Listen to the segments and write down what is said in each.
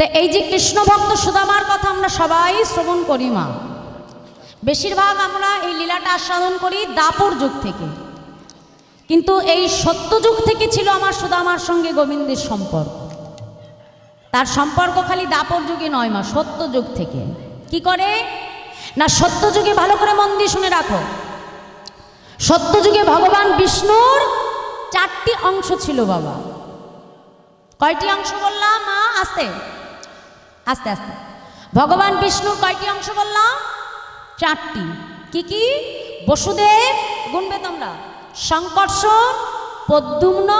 তাহলে এই যে কৃষ্ণ ভক্ত সুদামার কথা আমরা সবাই শ্রবণ করি মা, বেশিরভাগ আমরা এই লীলাটা আস্বাদন করি দাপর যুগ থেকে, কিন্তু এই সত্যযুগ থেকে ছিল আমার সুদামার সঙ্গে গোবিন্দের সম্পর্ক। তার সম্পর্ক খালি দাপর যুগে নয় মা, সত্যযুগ থেকে। কি করে না, সত্যযুগে ভালো করে মন দিয়ে শুনে রাখো, সত্যযুগে ভগবান বিষ্ণুর 4টি অংশ ছিল বাবা। কয়টি অংশ বললাম মা? আস্তে আস্তে আস্তে। ভগবান বিষ্ণুর কয়টি অংশ বললাম? 4টি। কি কি? বসুদেব, গুনবে তোমরা, শঙ্কর্ষণ, প্রদ্যুম্ন,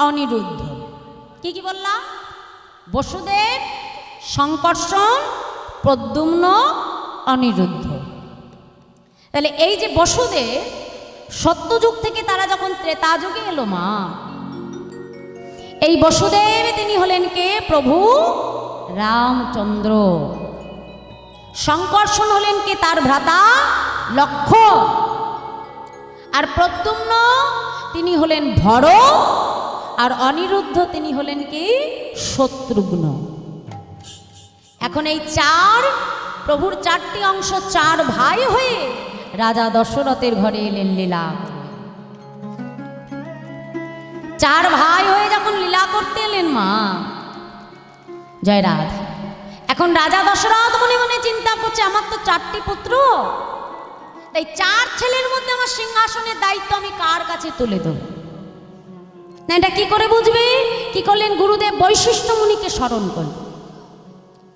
অনিরুদ্ধ। কি কি বললাম? বসুদেব, শঙ্কর্ষণ, প্রদ্যুম্ন, অনিরুদ্ধ। তাহলে এই যে বসুদেব সত্যযুগ থেকে তারা যখন ত্রেতা যুগে এলো মা, এই বসুদেব তিনি হলেন কে? প্রভু রামচন্দ্র। শঙ্কর্ষণ হলেন কে? তার ভ্রাতা লক্ষ্মণ। আর প্রদ্যুম্ন তিনি হলেন ভরত, আর অনিরুদ্ধ তিনি হলেন কি? শত্রুঘ্ন। এখন এই প্রভুর 4টি অংশ 4 ভাই হয়ে রাজা দশরথের ঘরে এলেন লীলা। 4 ভাই হয়ে যখন লীলা করতে এলেন মা, জয় রাধ। এখন রাজা দশরথ মনে মনে চিন্তা করছে, আমার তো 4টি পুত্র, তাই 4 ছেলের মধ্যে আমার সিংহাসনের দায়িত্ব আমি কার কাছে তুলে দেব? না, এটা কি করে বুঝবে? কি করলেন? গুরুদেব বৈশিষ্ট্য মুনিকে স্মরণ করলেন।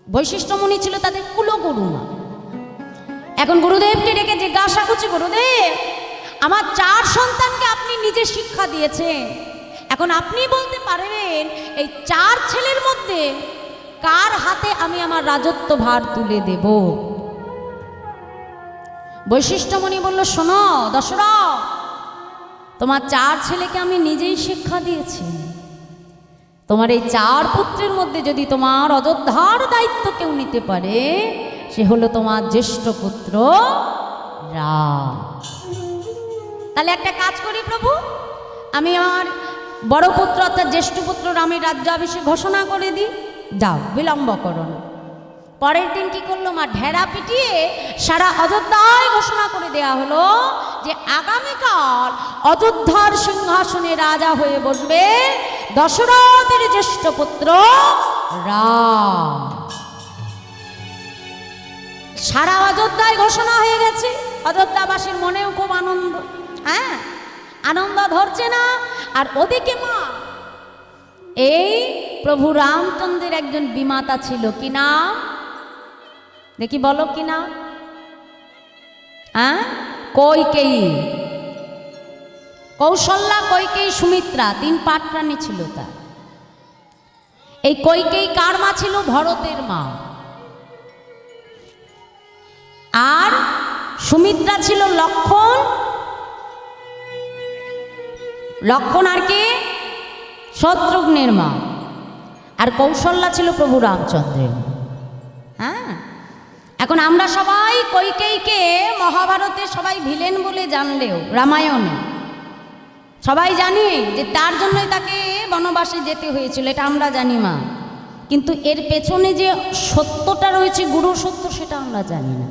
বৈশিষ্ট্য মুনি ছিল তাদের কুলগুরু মা। এখন গুরুদেবকে ডেকে জিজ্ঞাসা করছে, গুরুদেব আমার 4 সন্তানকে আপনি নিজে শিক্ষা দিয়েছেন, এখন আপনি বলতে পারবেন এই 4 ছেলের মধ্যে কার হাতে আমি আমার রাজত্ব ভার তুলে দেব? বৈশিষ্ট্য মুনি বলল, শোনো দশরথ, তোমার 4 ছেলেকে আমি নিজেই শিক্ষা দিয়েছি। তোমার এই 4 পুত্রের মধ্যে যদি তোমার অযোধ্যার দায়িত্ব কেউ নিতে পারে, সে হলো তোমার জ্যেষ্ঠ পুত্র রাম। তাহলে একটা কাজ করি প্রভু, আমি আমার বড় পুত্র অর্থাৎ জ্যেষ্ঠ পুত্র রামের রাজ্যাভিষেক ঘোষণা করে দিই, যাও বিলম্ব করো না। পরের দিন কি করলো মা? ঢেরা পিটিয়ে সারা অযোধ্যায় ঘোষণা করে দেয়া হলো যে আগামীকাল অযোধ্যার সিংহাসনে রাজা হয়ে বসবে দশরথের জ্যেষ্ঠ পুত্র রাম। সারা অযোধ্যায় ঘোষণা হয়ে গেছে। অযোধ্যাবাসীর মনেও খুব আনন্দ, হ্যাঁ আনন্দ ধরছে না। আর ওদিকে মা, এই প্রভু রামচন্দ্রের একজন বিমাতা ছিল, কি নাম? দেখি বলো কি নাম? হ্যাঁ, কৈকেয়ী। কৌশল্যা, কৈকেয়ী, সুমিত্রা, 3 পাটরানী ছিল তার। এই কৈকেয়ী কার মা ছিল? ভরতের মা। আর সুমিত্রা ছিল লক্ষ্মণ। লক্ষ্মণ আর কে? শত্রুঘ্নের মা। আর কৌশল্যা ছিল প্রভু রামচন্দ্রের মা। হ্যাঁ, এখন আমরা সবাই কৈকেয়ীকে মহাভারতে সবাই ভিলেন বলে জানলেও রামায়ণে সবাই জানি যে তার জন্যই তাকে বনবাসে যেতে হয়েছিল, এটা আমরা জানি মা। কিন্তু এর পেছনে যে সত্যটা রয়েছে, গুরু সত্য, সেটা আমরা জানি না।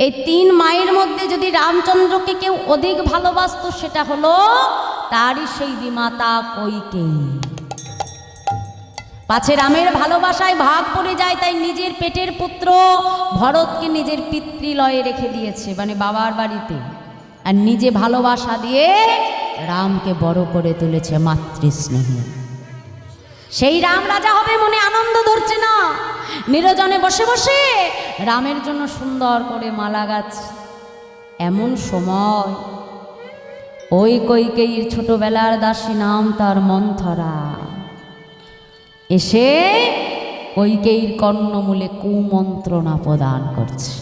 এই 3 মায়ের মধ্যে যদি রামচন্দ্রকে কেউ অধিক ভালোবাসত, সেটা হলো তারই সেই বিমাতা কৈকেয়ী। পাছে রামের ভালোবাসায় ভাগ পড়ে যায়, তাই নিজের পেটের পুত্র ভরতকে নিজের পিতৃলয়ে রেখে দিয়েছে, মানে বাবার বাড়িতে, আর নিজে ভালোবাসা দিয়ে রামকে বড় করে তুলেছে মাতৃস্নেহে। সেই রাম রাজা হবে মনে আনন্দ ধরছে না, নিরজনে বসে বসে রামের জন্য সুন্দর করে মালা গাচ্ছে। এমন সময় ওই কৈকেয়ীর ছোটবেলার দাসী, নাম তার মন্থরা, এসে কৈকেয়ীর কর্ণমূলে কুমন্ত্রণা প্রদান করছে।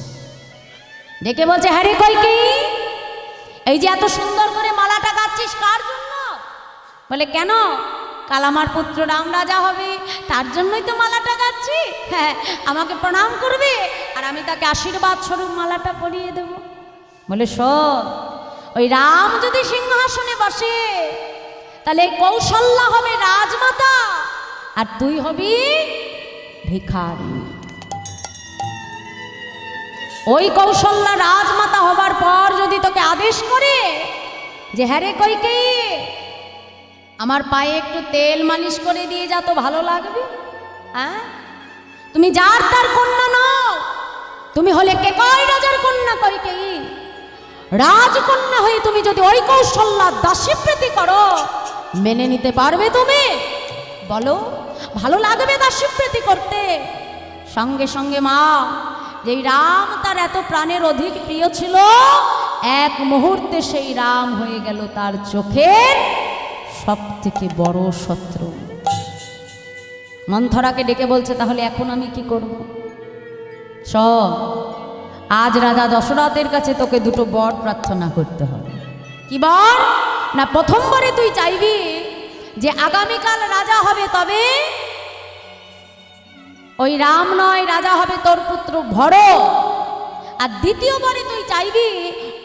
ডেকে বলছে, হ্যাঁ রে কৈকেয়ী, এই যে এত সুন্দর করে মালাটা গাচ্ছিস কার জন্য? বলে, কেন? কাল আমার পুত্র রাম রাজা হবে, তার জন্যই তো মালাটা গাচ্ছি। হ্যাঁ, আমাকে প্রণাম করবে আর আমি তাকে আশীর্বাদ স্বরূপ মালাটা পরিয়ে দেব। বলে, শোন, ওই রাম যদি সিংহাসনে বসে, তাহলে কৌশল্যা হবে রাজমাতা, আর তুই হবি ভিখারিণী। ওই কৌশল্যা রাজমাতা হবার পর যদি তোকে আদেশ করে যে হ্যাঁ রে কইকেয়ী, আমার পায়ে একটু তেল মালিশ করে দিয়ে যা তো ভালো লাগবে। হ্যাঁ, তুমি যার তার কন্যা নও, তুমি হলে কেকয় রাজার কন্যা কইকেয়ী। রাজকন্যা হয়ে তুমি যদি ওই কৌশল্যা দাসীপ্রীতি করো, মেনে নিতে পারবে তুমি? বলো, ভালো লাগবে দাসীপ্রীতি করতে? সঙ্গে সঙ্গে মা, যেই রাম তার এত প্রাণের অধিক প্রিয় ছিল, এক মুহূর্তে সেই রাম হয়ে গেল তার চোখের সব থেকে বড় শত্রু। মন্থরাকে ডেকে বলছে, তাহলে এখন আমি কি করব? সব আজ রাজা দশরথের কাছে তোকে দুটো বর প্রার্থনা করতে হবে। কি বর? না, প্রথমবারে তুই চাইবি যে আগামীকাল রাজা হবে, তবে ওই রাম নয়, রাজা হবে তোর পুত্র ভরত। আর দ্বিতীয়বারে তুই চাইবি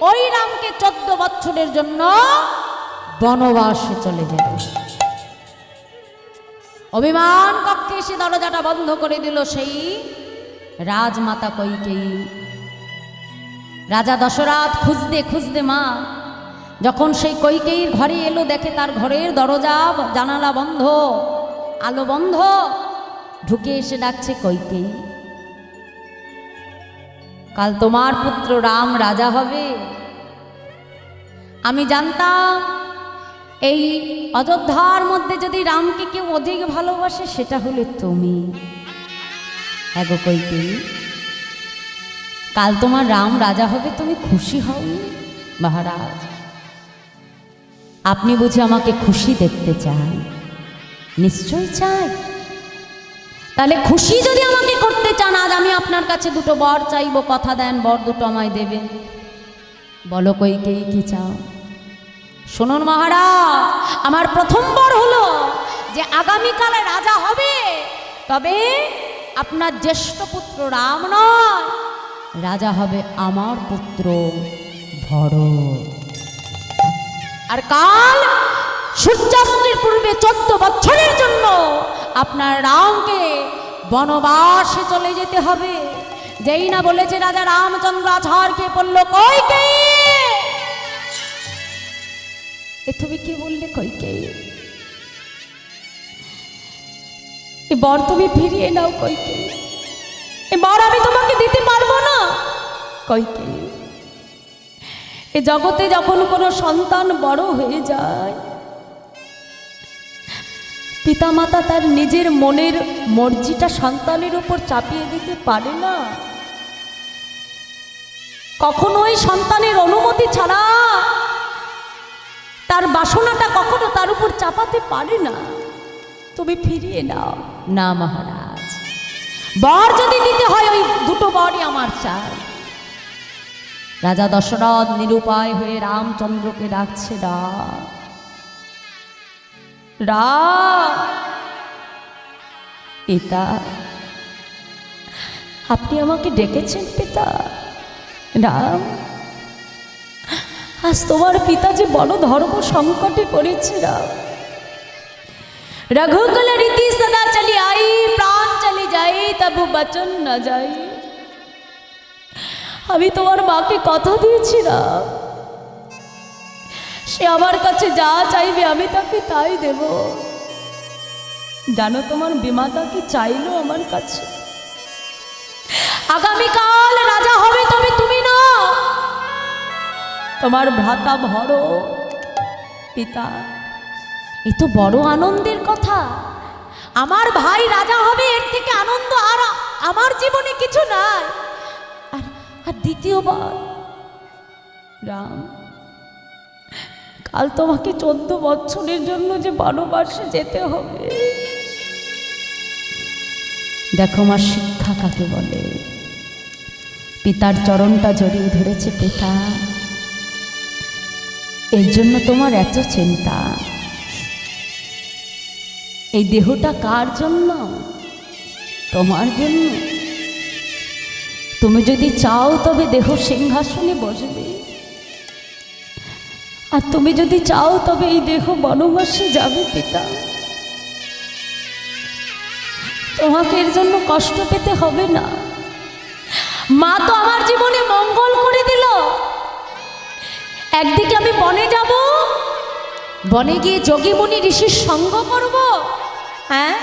ওই রামকে 14 বছরের জন্য বনবাসে চলে যেতে। অভিমান কক্ষে এসে দরজাটা বন্ধ করে দিল সেই রাজমাতা কইকেয়ী। রাজা দশরথ খুঁজতে খুঁজতে মা যখন সেই কইকেয়ীর ঘরে এলো, দেখে তার ঘরের দরজা জানালা বন্ধ, আলো বন্ধ। ঢুকে এসে ডাকছে, কইকেয়ী, কাল তোমার পুত্র রাম রাজা হবে। আমি জানতাম এই অযোধ্যার মধ্যে যদি রামকে কেউ অধিক ভালোবাসে সেটা হলে তুমি। হ্যাঁ গো কইকেয়ী, কাল তোমার রাম রাজা হবে, তুমি খুশি হও? মহারাজ, আপনি বুঝি আমাকে খুশি দেখতে চান? নিশ্চয় চাই। তাহলে খুশি যদি আমাকে করতে চান, আজ আমি আপনার কাছে দুটো বর চাইব, কথা দেন বর দুটো আমায় দেবেন। বলো কইকেয়ী, কি চাও? শুনুন মহারাজ, আমার প্রথম বর হলো যে আগামীকালে রাজা হবে, তবে আপনার জ্যেষ্ঠ পুত্র রাম নয়, রাজা হবে আমার পুত্র ভরত। আর কাল সূর্যাস্তের পূর্বে 14 বছরের জন্য আপনার রামকে বনবাসে চলে যেতে হবে। যেই না বলেছে রাজা রামচন্দ্র আছাড় খেয়ে পড়ল, কইকেয়ী, এ তুমি কি বললে কইকেয়ী? এ বর তুমি ফিরিয়ে নাও কইকেয়ী, এ বর আমি তোমাকে দিতে পারবো না কইকেয়ী। এ জগতে যখন কোনো সন্তান বড় হয়ে যায়, পিতামাতা তার নিজের মনের মর্জিটা সন্তানের উপর চাপিয়ে দিতে পারে না। কখনোই সন্তানের অনুমতি ছাড়া তার বাসনাটা কখনো তার উপর চাপাতে পারে না। তুমি ফিরিয়ে নাও। না মহারাজ, বর যদি দিতে হয় ওই দুটো বরই আমার চাই। রাজা দশরথ নিরুপায় হয়ে রামচন্দ্রকে ডাকছে, রাম, পিতা, আপনি আমাকে ডেকেছেন পিতা? রাম, আজ তোমার পিতা যে বড় ধর্ম সংকটে পড়েছে। রাম, रघुकुल रीति सदा चली आई, प्राण चली जाई तबु बचन न जाई। আমি তোমার মাকে কথা দিয়েছি রাম, সে আমার কাছে যা চাইবে আমি তাকে তাই দেব। জানো তোমার বিমাতা কি চাইলো আমার কাছে? আগামীকাল রাজা হবে, তবে তুমি না, তোমার ভ্রাতা ভরত। পিতা, এ তো বড় আনন্দের কথা। আমার ভাই রাজা হবে, এর থেকে আনন্দ আর আমার জীবনে কিছু নাই। আর দ্বিতীয়বার রাম, কাল তোমাকে 14 বছরের জন্য যে বনবাসে যেতে হবে। দেখো মা, শিক্ষা কাকে বলে। পিতার চরণটা জড়িয়ে ধরেছে। পিতা, এর জন্য তোমার এত চিন্তা? এই দেহটা কার জন্য? তোমার জন্য। তুমি যদি চাও তবে দেহ সিংহাসনে বসবে, আর তুমি যদি চাও তবে এই দেহ বনবাসে যাবে। পিতা, তোমাকে এর জন্য কষ্ট পেতে হবে না। মা তো আমার জীবনে মঙ্গল করে দিল। একদিকে আমি বনে যাব, বনে গিয়ে যোগীমুনি ঋষির সঙ্গ করব, হ্যাঁ,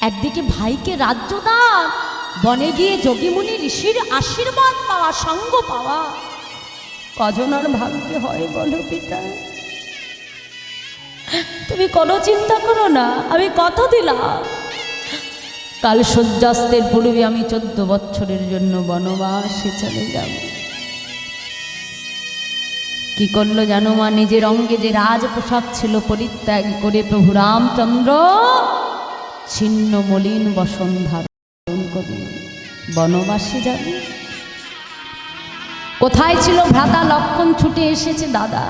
একদিকে ভাইকে রাজ্য দান, বনে গিয়ে যোগীমুনি ঋষির আশীর্বাদ পাওয়া, সঙ্গ পাওয়া। কজন আর ভাগ্যে হয় বলো পিতা? তুমি কোনো চিন্তা করো না, আমি কথা দিলাম কাল সূর্যাস্তের পূর্বে আমি 14 বছরের জন্য বনবাসে চলে যাব। কি করলো জানো মা? নিজের অঙ্গে যে রাজ পোশাক ছিল পরিত্যাগ করে প্রভু রামচন্দ্র ছিন্ন মলিন বসন ধারণ করে বনবাসে যাবে। কোথায় ছিল ভ্রাতা লক্ষণ? ছুটে এসেছে দাদা।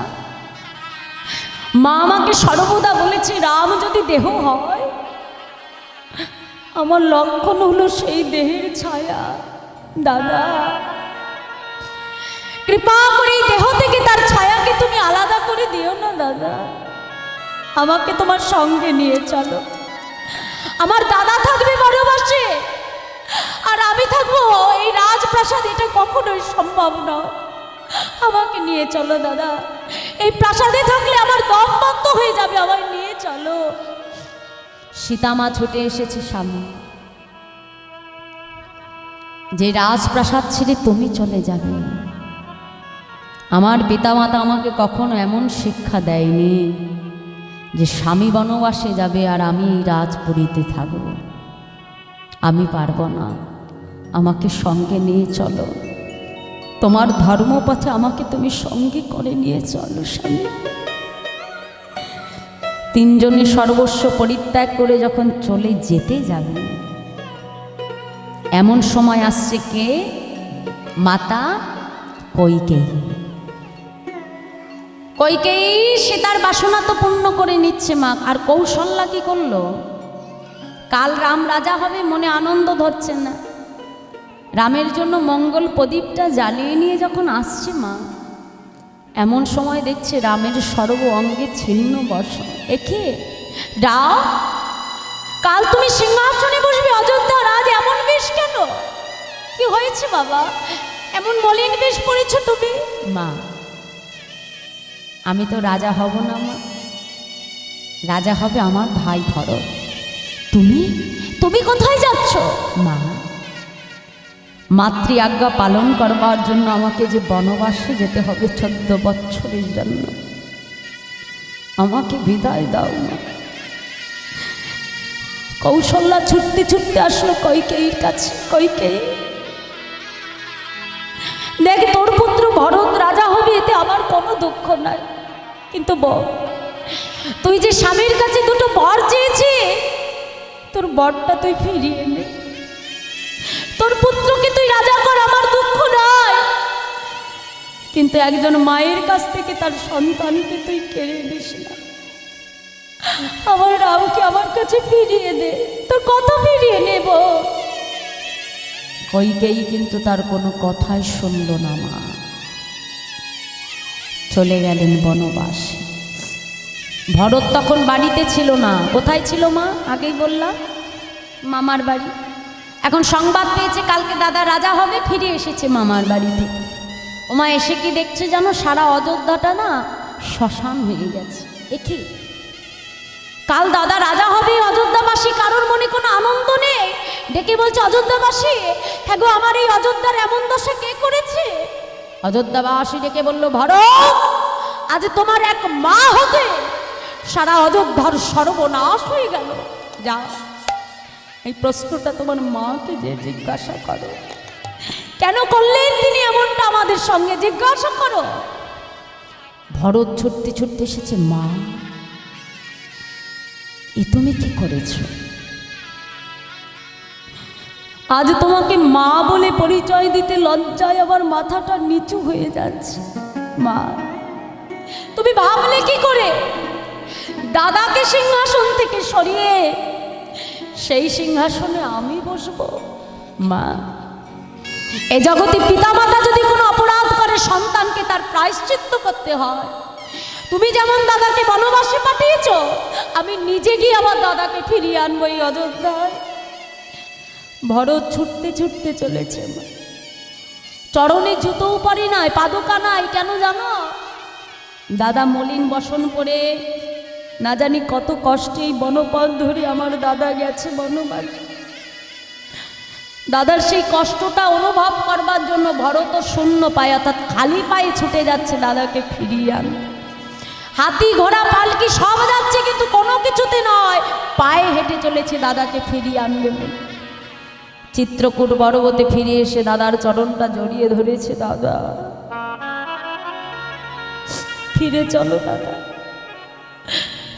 মা আমাকে সর্বদা বলেছে, রাম যদি দেহ হয়, আমার লক্ষণ হলো সেই দেহের ছায়া। দাদা, কৃপা করে এই দেহ থেকে তার ছায়াকে তুমি আলাদা করে দিও না দাদা। আমাকে তোমার সঙ্গে নিয়ে চলো। আমার দাদা থাকবে বনবাসে, আর আমি থাকবো এই রাজপ্রাসাদ। এটা কখনোই সম্ভব নয়। আমাকে নিয়ে চলো দাদা। এই প্রাসাদে থাকলে আমার দম বন্ধ হয়ে যাবে। আমায় নিয়ে চলো। সীতামা ছুটে এসেছে স্বামী, যে রাজপ্রাসাদ ছেড়ে তুমি চলে যাবে। আমার পিতামাতা আমাকে কখনো এমন শিক্ষা দেয়নি যে স্বামী বনবাসে যাবে আর আমি এই রাজপুরীতে থাকব। আমি পারবো না, আমাকে সঙ্গে নিয়ে চলো। তোমার ধর্মপথে আমাকে তুমি সঙ্গে করে নিয়ে চলো স্বামী। তিনজনে সর্বস্ব পরিত্যাগ করে যখন চলে যেতে যাবে, এমন সময় আসছে কে? মাতা কইকেয়ী। কইকেয়ী সীতার বাসনা তো পূর্ণ করে নিচ্ছে মা। আর কৌশল্যা কি করলো? কাল রাম রাজা হবে, মনে আনন্দ ধরছে না। রামের জন্য মঙ্গল প্রদীপটা জ্বালিয়ে নিয়ে যখন আসছে মা, এমন সময় দেখছে রামের সর্ব অঙ্গে ছিন্ন বসন। একে রাম, কাল তুমি সিংহাসনে বসবে অযোধ্যা রাজ, এমন বেশ কেন? কি হয়েছে বাবা? এমন মলিন বেশ পড়েছ তুমি? মা, আমি তো রাজা হব না মা, রাজা হবে আমার ভাই ভরত। তুমি তুমি কোথায় যাচ্ছ? মা, মাতৃ আজ্ঞা পালন করবার জন্য আমাকে যে বনবাসে যেতে হবে 14 বছরের জন্য, আমাকে বিদায় দাও না। কৌশল্যা ছুটতে ছুটতে আসলো কইকেয়ীর কাছে। কইকেয়ী, দেখ, তোর পুত্র ভরত রাজা হবে, এতে আমার কোনো দুঃখ নাই, কিন্তু বল, তুই যে স্বামীর কাছে দুটো বর চেয়েছি, তোর বরটা তুই ফিরিয়ে নে। তোর পুত্রকে তুই রাজা কর, আমার দুঃখ নাই, কিন্তু একজন মায়ের কাছ থেকে তার সন্তানকে তুই কেড়ে নিস না। আমার রামকে আমার কাছে ফিরিয়ে দে, তোর কথা ফিরিয়ে নেব। কইকেয়ী কিন্তু তার কোনো কথাই শুনল না মা। চলে গেলেন বনবাসে। ভরত তখন বাড়িতে ছিল না। কোথায় ছিল মা? আগেই বললাম, মামার বাড়ি। এখন সংবাদ পেয়েছে কালকে দাদা রাজা হবে, ফিরে এসেছে মামার বাড়ি থেকে। ওমা এসে কি দেখছে জানো? সারা অযোধ্যাটা না শ্মশান হয়ে গেছে। দেখি, কাল দাদা রাজা হবে, অযোধ্যাবাসী কারোর মনে কোনো আনন্দ নেই। ডেকে বলছে, অযোধ্যাবাসী, হ্যাঁ গো, আমার এই অযোধ্যার এমন দশা কে করেছে? অযোধ্যাবাসী ডেকে বলল, ভরত, আজ তোমার এক মা হতে সারা অযোধ্যার সর্বনাশ হয়ে গেল। যা, এই প্রশ্নটা তোমার মাকে যে জিজ্ঞাসা করো, কেন করলেন তিনি এমনটা আমাদের সঙ্গে, জিজ্ঞাসা করো। ভরত ছুটতে ছুটতে এসেছে, মা, এ তুমি কি করেছ? আজ তোমাকে মা বলে পরিচয় দিতে লজ্জায় আমার মাথাটা নিচু হয়ে যাচ্ছে। মা, তুমি ভাবলে কি করে দাদাকে সিংহাসন থেকে সরিয়ে সেই সিংহাসনে আমি বসবো? মা, এ জগতে পিতামাতা যদি কোনো অপরাধ করে সন্তানকে তার প্রায়শ্চিত্ত করতে হয়, তুমি যেমন দাদাকে বনবাসে পাঠিয়েছ, আমি নিজে গিয়ে আমার দাদাকে ফিরিয়ে আনবো এই অযোধ্যায়। ভরত ছুটতে ছুটতে চলেছে, চরণে জুতোও পরে নাই, পাদুকা নাই। কেন জানো? দাদা মলিন বসন করে না জানি কত কষ্টে এই বনপথ ধরে আমার দাদা গেছে বনবাসে। দাদার সেই কষ্টটা অনুভব করবার জন্য ভরত শূন্য পায়ে অর্থাৎ খালি পায়ে ছুটে যাচ্ছে দাদাকে ফিরিয়ে আনতে। হাতি ঘোড়া পালকি সব যাচ্ছে, কিন্তু কোনো কিছুতে নয়, পায়ে হেঁটে চলেছে দাদাকে ফিরিয়ে আনবে বলে। চিত্রকূট পর্বতে ফিরে এসে দাদার চরণটা জড়িয়ে ধরেছে। দাদা ফিরে চলো দাদা,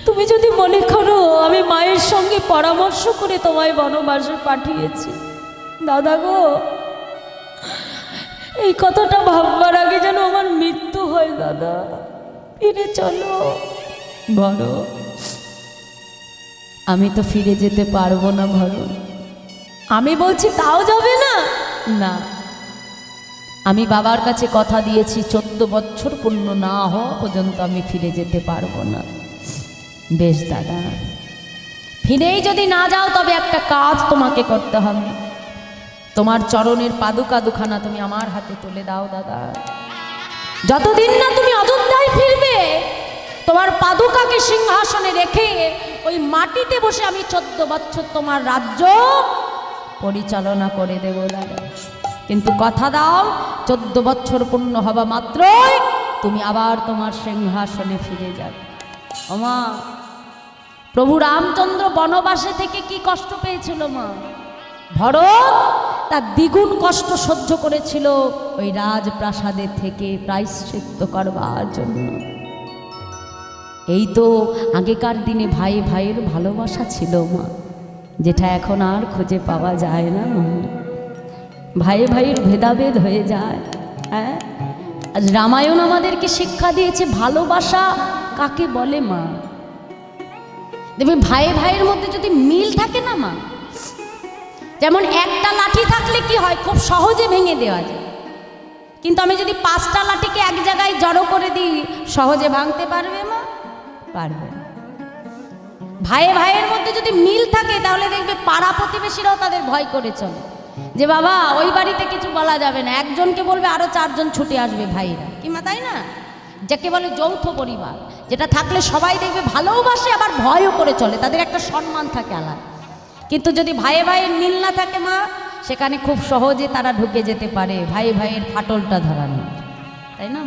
তুমি যদি মনে করো আমি মায়ের সঙ্গে পরামর্শ করে তোমায় বনবাসে পাঠিয়েছি, দাদা গো, এই কথাটা ভাববার আগে যেন আমার মৃত্যু হয়। দাদা ফিরে চলো। বড় আমি তো ফিরে যেতে পারবো না ভরত। আমি বলছি তাও যাবে না? না, আমি বাবার কাছে কথা দিয়েছি 14 বছর পূর্ণ না হওয়া পর্যন্ত আমি ফিরে যেতে পারবো না। বেশ দাদা, ফিরেই যদি না যাও তবে একটা কাজ তোমাকে করতে হবে। তোমার চরণের পাদুকা দুখানা তুমি আমার হাতে তুলে দাও দাদা। যতদিন না তুমি অযোধ্যায় ফিরবে, তোমার পাদুকাকে সিংহাসনে রেখে ওই মাটিতে বসে আমি 14 বছর তোমার রাজ্য পরিচালনা করে দেব দাদা। কিন্তু কথা দাও, 14 বছর পূর্ণ হওয়া মাত্রই তুমি আবার তোমার সিংহাসনে ফিরে যাবে। ওমা, প্রভু রামচন্দ্র বনবাসে থেকে কি কষ্ট পেয়েছিল মা? ভরত তার দ্বিগুণ কষ্ট সহ্য করেছিল ওই রাজপ্রাসাদে থেকে প্রায়শ্চিত্ত করবার জন্য। এই তো আগেকার দিনে ভাই ভাইয়ের ভালোবাসা ছিল মা, যেটা এখন আর খুঁজে পাওয়া যায় না। ভাই ভাইয়ের ভেদাভেদ হয়ে যায়। হ্যাঁ, আজ রামায়ণ আমাদেরকে শিক্ষা দিয়েছে ভালোবাসা কাকে বলে মা। দেখবে ভাই ভাইয়ের মধ্যে যদি মিল থাকে না মা, যেমন একটা লাঠি থাকলে কি হয়, খুব সহজে ভেঙে দেওয়া যায়। কিন্তু আমি যদি 5টা লাঠিকে এক জায়গায় জড়ো করে দিই, সহজে ভাঙতে পারবে মা? পারবে না। ভাই ভাইয়ের মধ্যে যদি মিল থাকে তাহলে দেখবে পাড়া প্রতিবেশীরাও তাদের ভয় করে চলে, যে বাবা ওই বাড়িতে কিছু বলা যাবে না, একজনকে বলবে আরো 4 জন ছুটে আসবে ভাইরা, কি মা তাই না? যাকে বলে যৌথ পরিবার, যেটা থাকলে সবাই দেখবে ভালোবাসে আবার ভয়ও করে চলে, তাদের একটা সম্মান থাকে আলাদা। কিন্তু যদি ভাই ভাইয়ের মিল না থাকে মা, সেখানে খুব সহজে তারা ঢুকে যেতে পারে, ভাই ভাইয়ের ফাটলটা ধরানো, তাই না?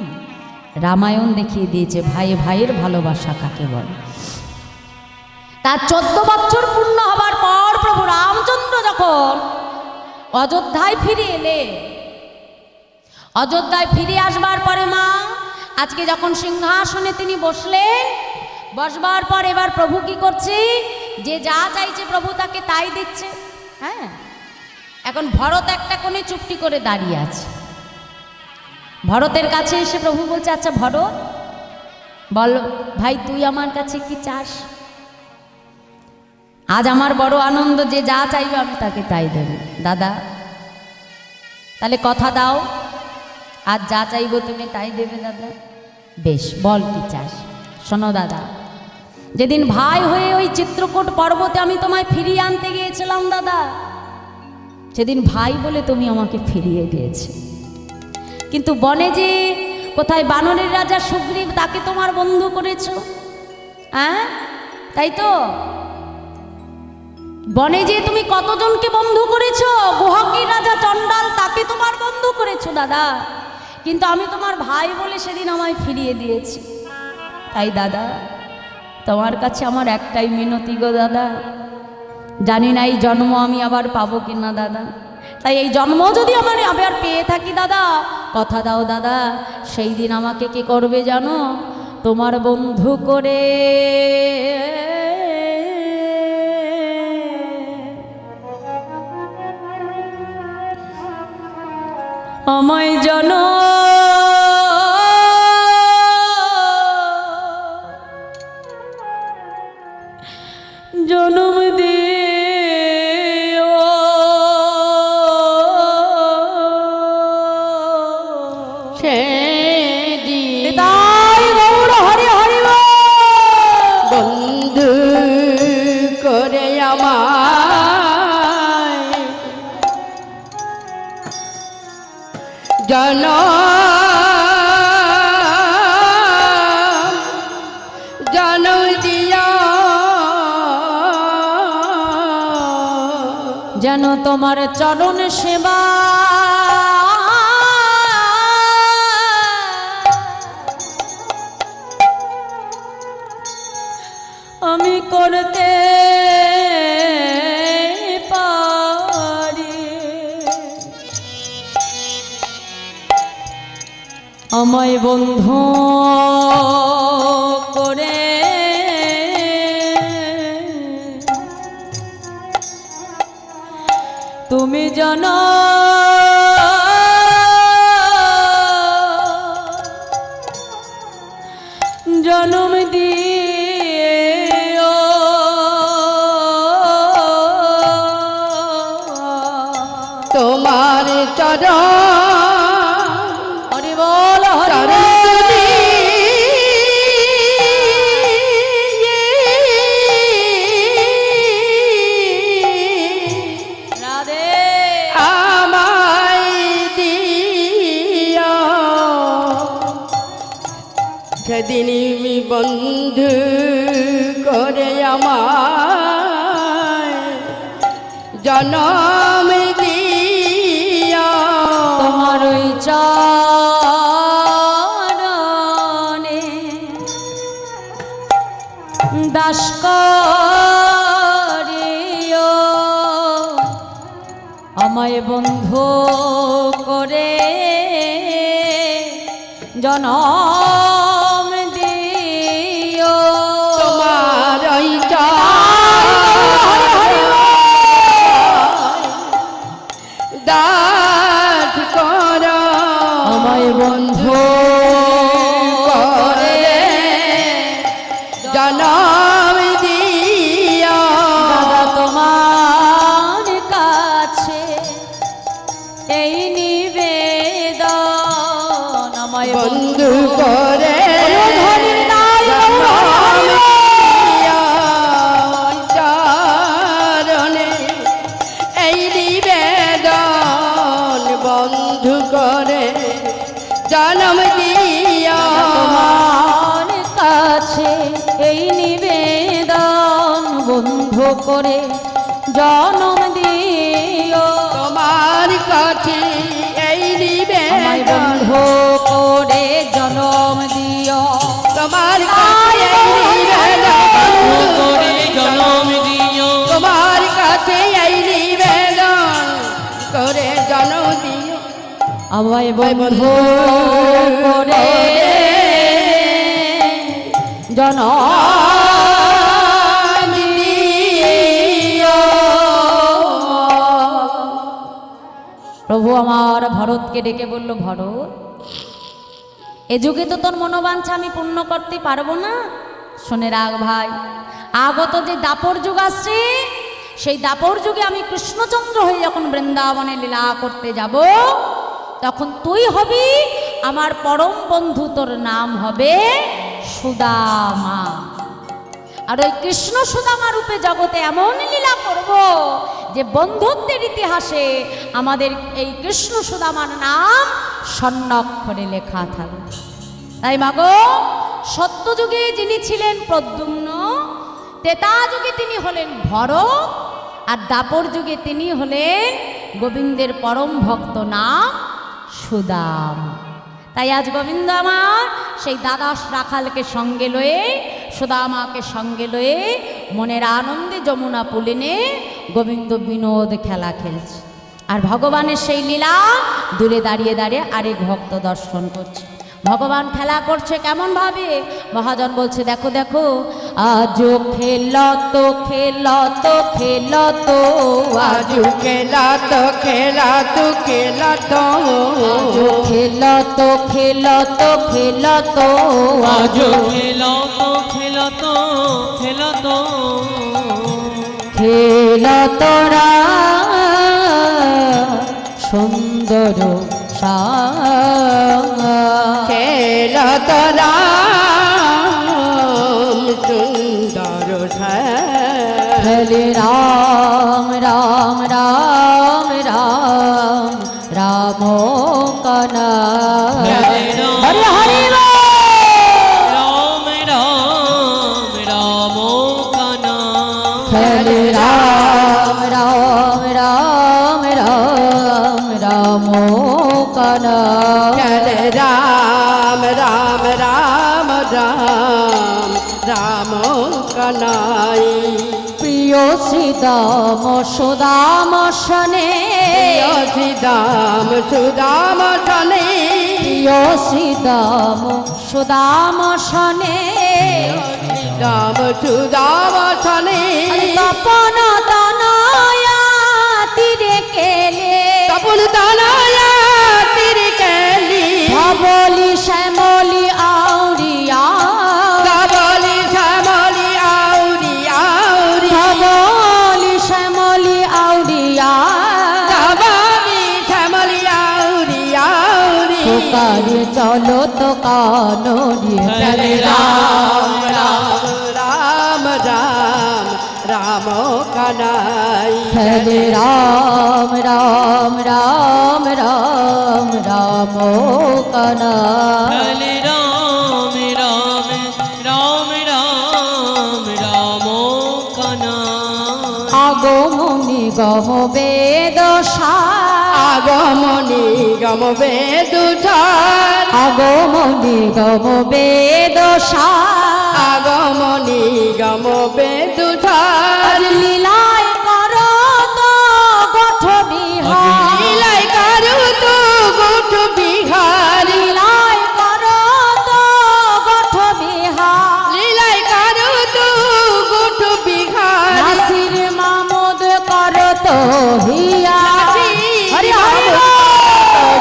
রামায়ণ দেখিয়ে দিয়েছে ভাই ভাইয়ের ভালোবাসা কাকে বলে। তার 14 বছর পূর্ণ হবার পর প্রভু রামচন্দ্র যখন অযোধ্যায় ফিরে এলে, অযোধ্যায় ফিরে আসবার পরে মা আজকে যখন সিংহাসনে তিনি বসলেন, বসবার পর এবার প্রভু কি করছে, যে যা চাইছে প্রভু তাকে তাই দিচ্ছে। হ্যাঁ, এখন ভরত একটা কোণে চুপটি করে দাঁড়িয়ে আছে। ভরতের কাছে এসে প্রভু বলছে, আচ্ছা ভরত বল ভাই, তুই আমার কাছে কি চাস? আজ আমার বড় আনন্দ, যে যা চাইবে আমি তাকে তাই দেব। দাদা তাহলে কথা দাও, আজ যা চাইবো তুমি তাই দেবে দাদা। বেশ, বল কি চাস? শোনো দাদা, যেদিন ভাই হয়ে ওই চিত্রকূট পর্বতে আমি তোমায় ফিরিয়ে আনতে গিয়েছিলাম দাদা, সেদিন ভাই বলে তুমি আমাকে ফিরিয়ে দিয়েছে। কিন্তু বনে যে কোথায় বানরের রাজা সুগ্রীব, তাকে তোমার বন্ধু করেছো। হ্যাঁ তাই তো? বনে যে তুমি কতজনকে বন্ধু করেছো, গুহকের রাজা চণ্ডাল, তাকে তোমার বন্ধু করেছো দাদা। কিন্তু আমি তোমার ভাই বলে সেদিন আমায় ফিরিয়ে দিয়েছি। তাই দাদা তোমার কাছে আমার একটাই মিনতি গো দাদা, জানি না এই জন্ম আমি আবার পাবো কিনা দাদা, তাই এই জন্ম যদি আমার আবার পেয়ে থাকি দাদা, কথা দাও দাদা, সেই দিন আমাকে কি করবে জানো? তোমার বন্ধু করে আমায় জানো জনম দিও। সেদিন তাই গৌর হরি হরি জনম দিয়া যেন তোমার চরণ সেবা আমি করতে পারি। আমায় বন্ধু করে তুমি জানো জন্ম দিও তোমার চরণ হরি বল হরি বল। রাধে আমায় দিও সেদিন বন্ধু করে আমায় জনম দিয়া তোমার ওই চরণে দাস করিও আমায় বন্ধু করে জনম দিও তোমার ওই দাস কর আমায় বন্ধু করে জনম দিয়া দাদা তোমার কাছে এই নিবেদন আমায় বন্ধু করে ধরি নাই চরণে এই নিবেদন বন্ধু করে জনম দিয়া তোমার কাছে এই নিবেদন বন্ধু করে জনম দিও তোমার কাছে এই আমায় নিবেদন বন্ধু করে জনম দিও তোমার কাছে এই নিবেদন করে জনম দিও তোমার কাছে এই নিবেদন করে জনম দিও আমায় বন্ধু করে জনম দিও। প্রভু আমার ভরতকে ডেকে বলল, ভরত এ যুগে তো তোর মনোবাঞ্ছা আমি পূর্ণ করতে পারবো না। শুনে রাখ ভাই, আগত যে দাপর যুগ আসছে সেই দাপর যুগে আমি কৃষ্ণচন্দ্র হয়ে যখন বৃন্দাবনে লীলা করতে যাব তখন তুই হবি আমার পরম বন্ধু, তোর নাম হবে সুদামা। আর ওই কৃষ্ণ সুদামা রূপে জগতে এমন লীলা করব যে বন্ধুত্বের ইতিহাসে আমাদের এই কৃষ্ণ সুদামার নাম স্বর্ণাক্ষরে লেখা থাকবে। তাই মাগো, সত্যযুগে যিনি ছিলেন প্রদ্যুম্ন, ত্রেতা যুগে তিনি হলেন ভরত, আর দাপর যুগে তিনি হলেন গোবিন্দের পরম ভক্ত নাম সুদাম। তাই আজ গোবিন্দ আমার সেই দ্বাদশ রাখালকে সঙ্গে লয়ে, সুদামাকে সঙ্গে লয়ে মনের আনন্দে যমুনা পুলিনে গোবিন্দ বিনোদ খেলা খেলছে। আর ভগবানের সেই লীলা দূরে দাঁড়িয়ে দাঁড়িয়ে আরেক ভক্ত দর্শন করছে। ভগবান খেলা করছে কেমন ভাবে? মহাজন বলছে, দেখো দেখো, আজো খেলত খেলত খেলত, আজু খেলত খেলত খেলত, আজো খেলত খেলত খেলত, আজ খেলত খেলত খেলত খেলত রা সুন্দর খেলত রাম সুন্দর হরে রাম রাম রাম রাম রাম কানা কানাই খেলে রাম রাম রাম রাম রাম কানাই প্রিয় শ্রীদাম সুদাম শনে শ্রীদাম সুদাম শনে প্রিয় শ্রীদাম সুদাম শনে রাম সুদাম শনে তপন তনয়া তীরে কেলে তপন দানায়া তীরে কেলি ধবলি শ্যামলি আউরিয়া ধবলি শ্যামলি আউরি আউরি ধবলি শ্যামলি আউরিয়া ধবলি শ্যামলি আউরি আউরি পুকারে চলো তো কানরি হরে রাম রাম রাম রাম রাম কানাই হরে রাম রাম রাম রাম রাম কানা হরে রাম রাম রাম রাম রাম কানাই আগমনি গম বেদ আগমনি গম বেদুঠার আগমনি গম বেদ আগমনি গম বেদুঠার লীলায় কর তো গঠ বিহার লীলাই কারু তু গুঠ বিহার লীলায় কর তো গঠ বিহার লীলাই কারু তু গুঠ বিহার নাসির মামুদ কর তো হিয়া হরি হরি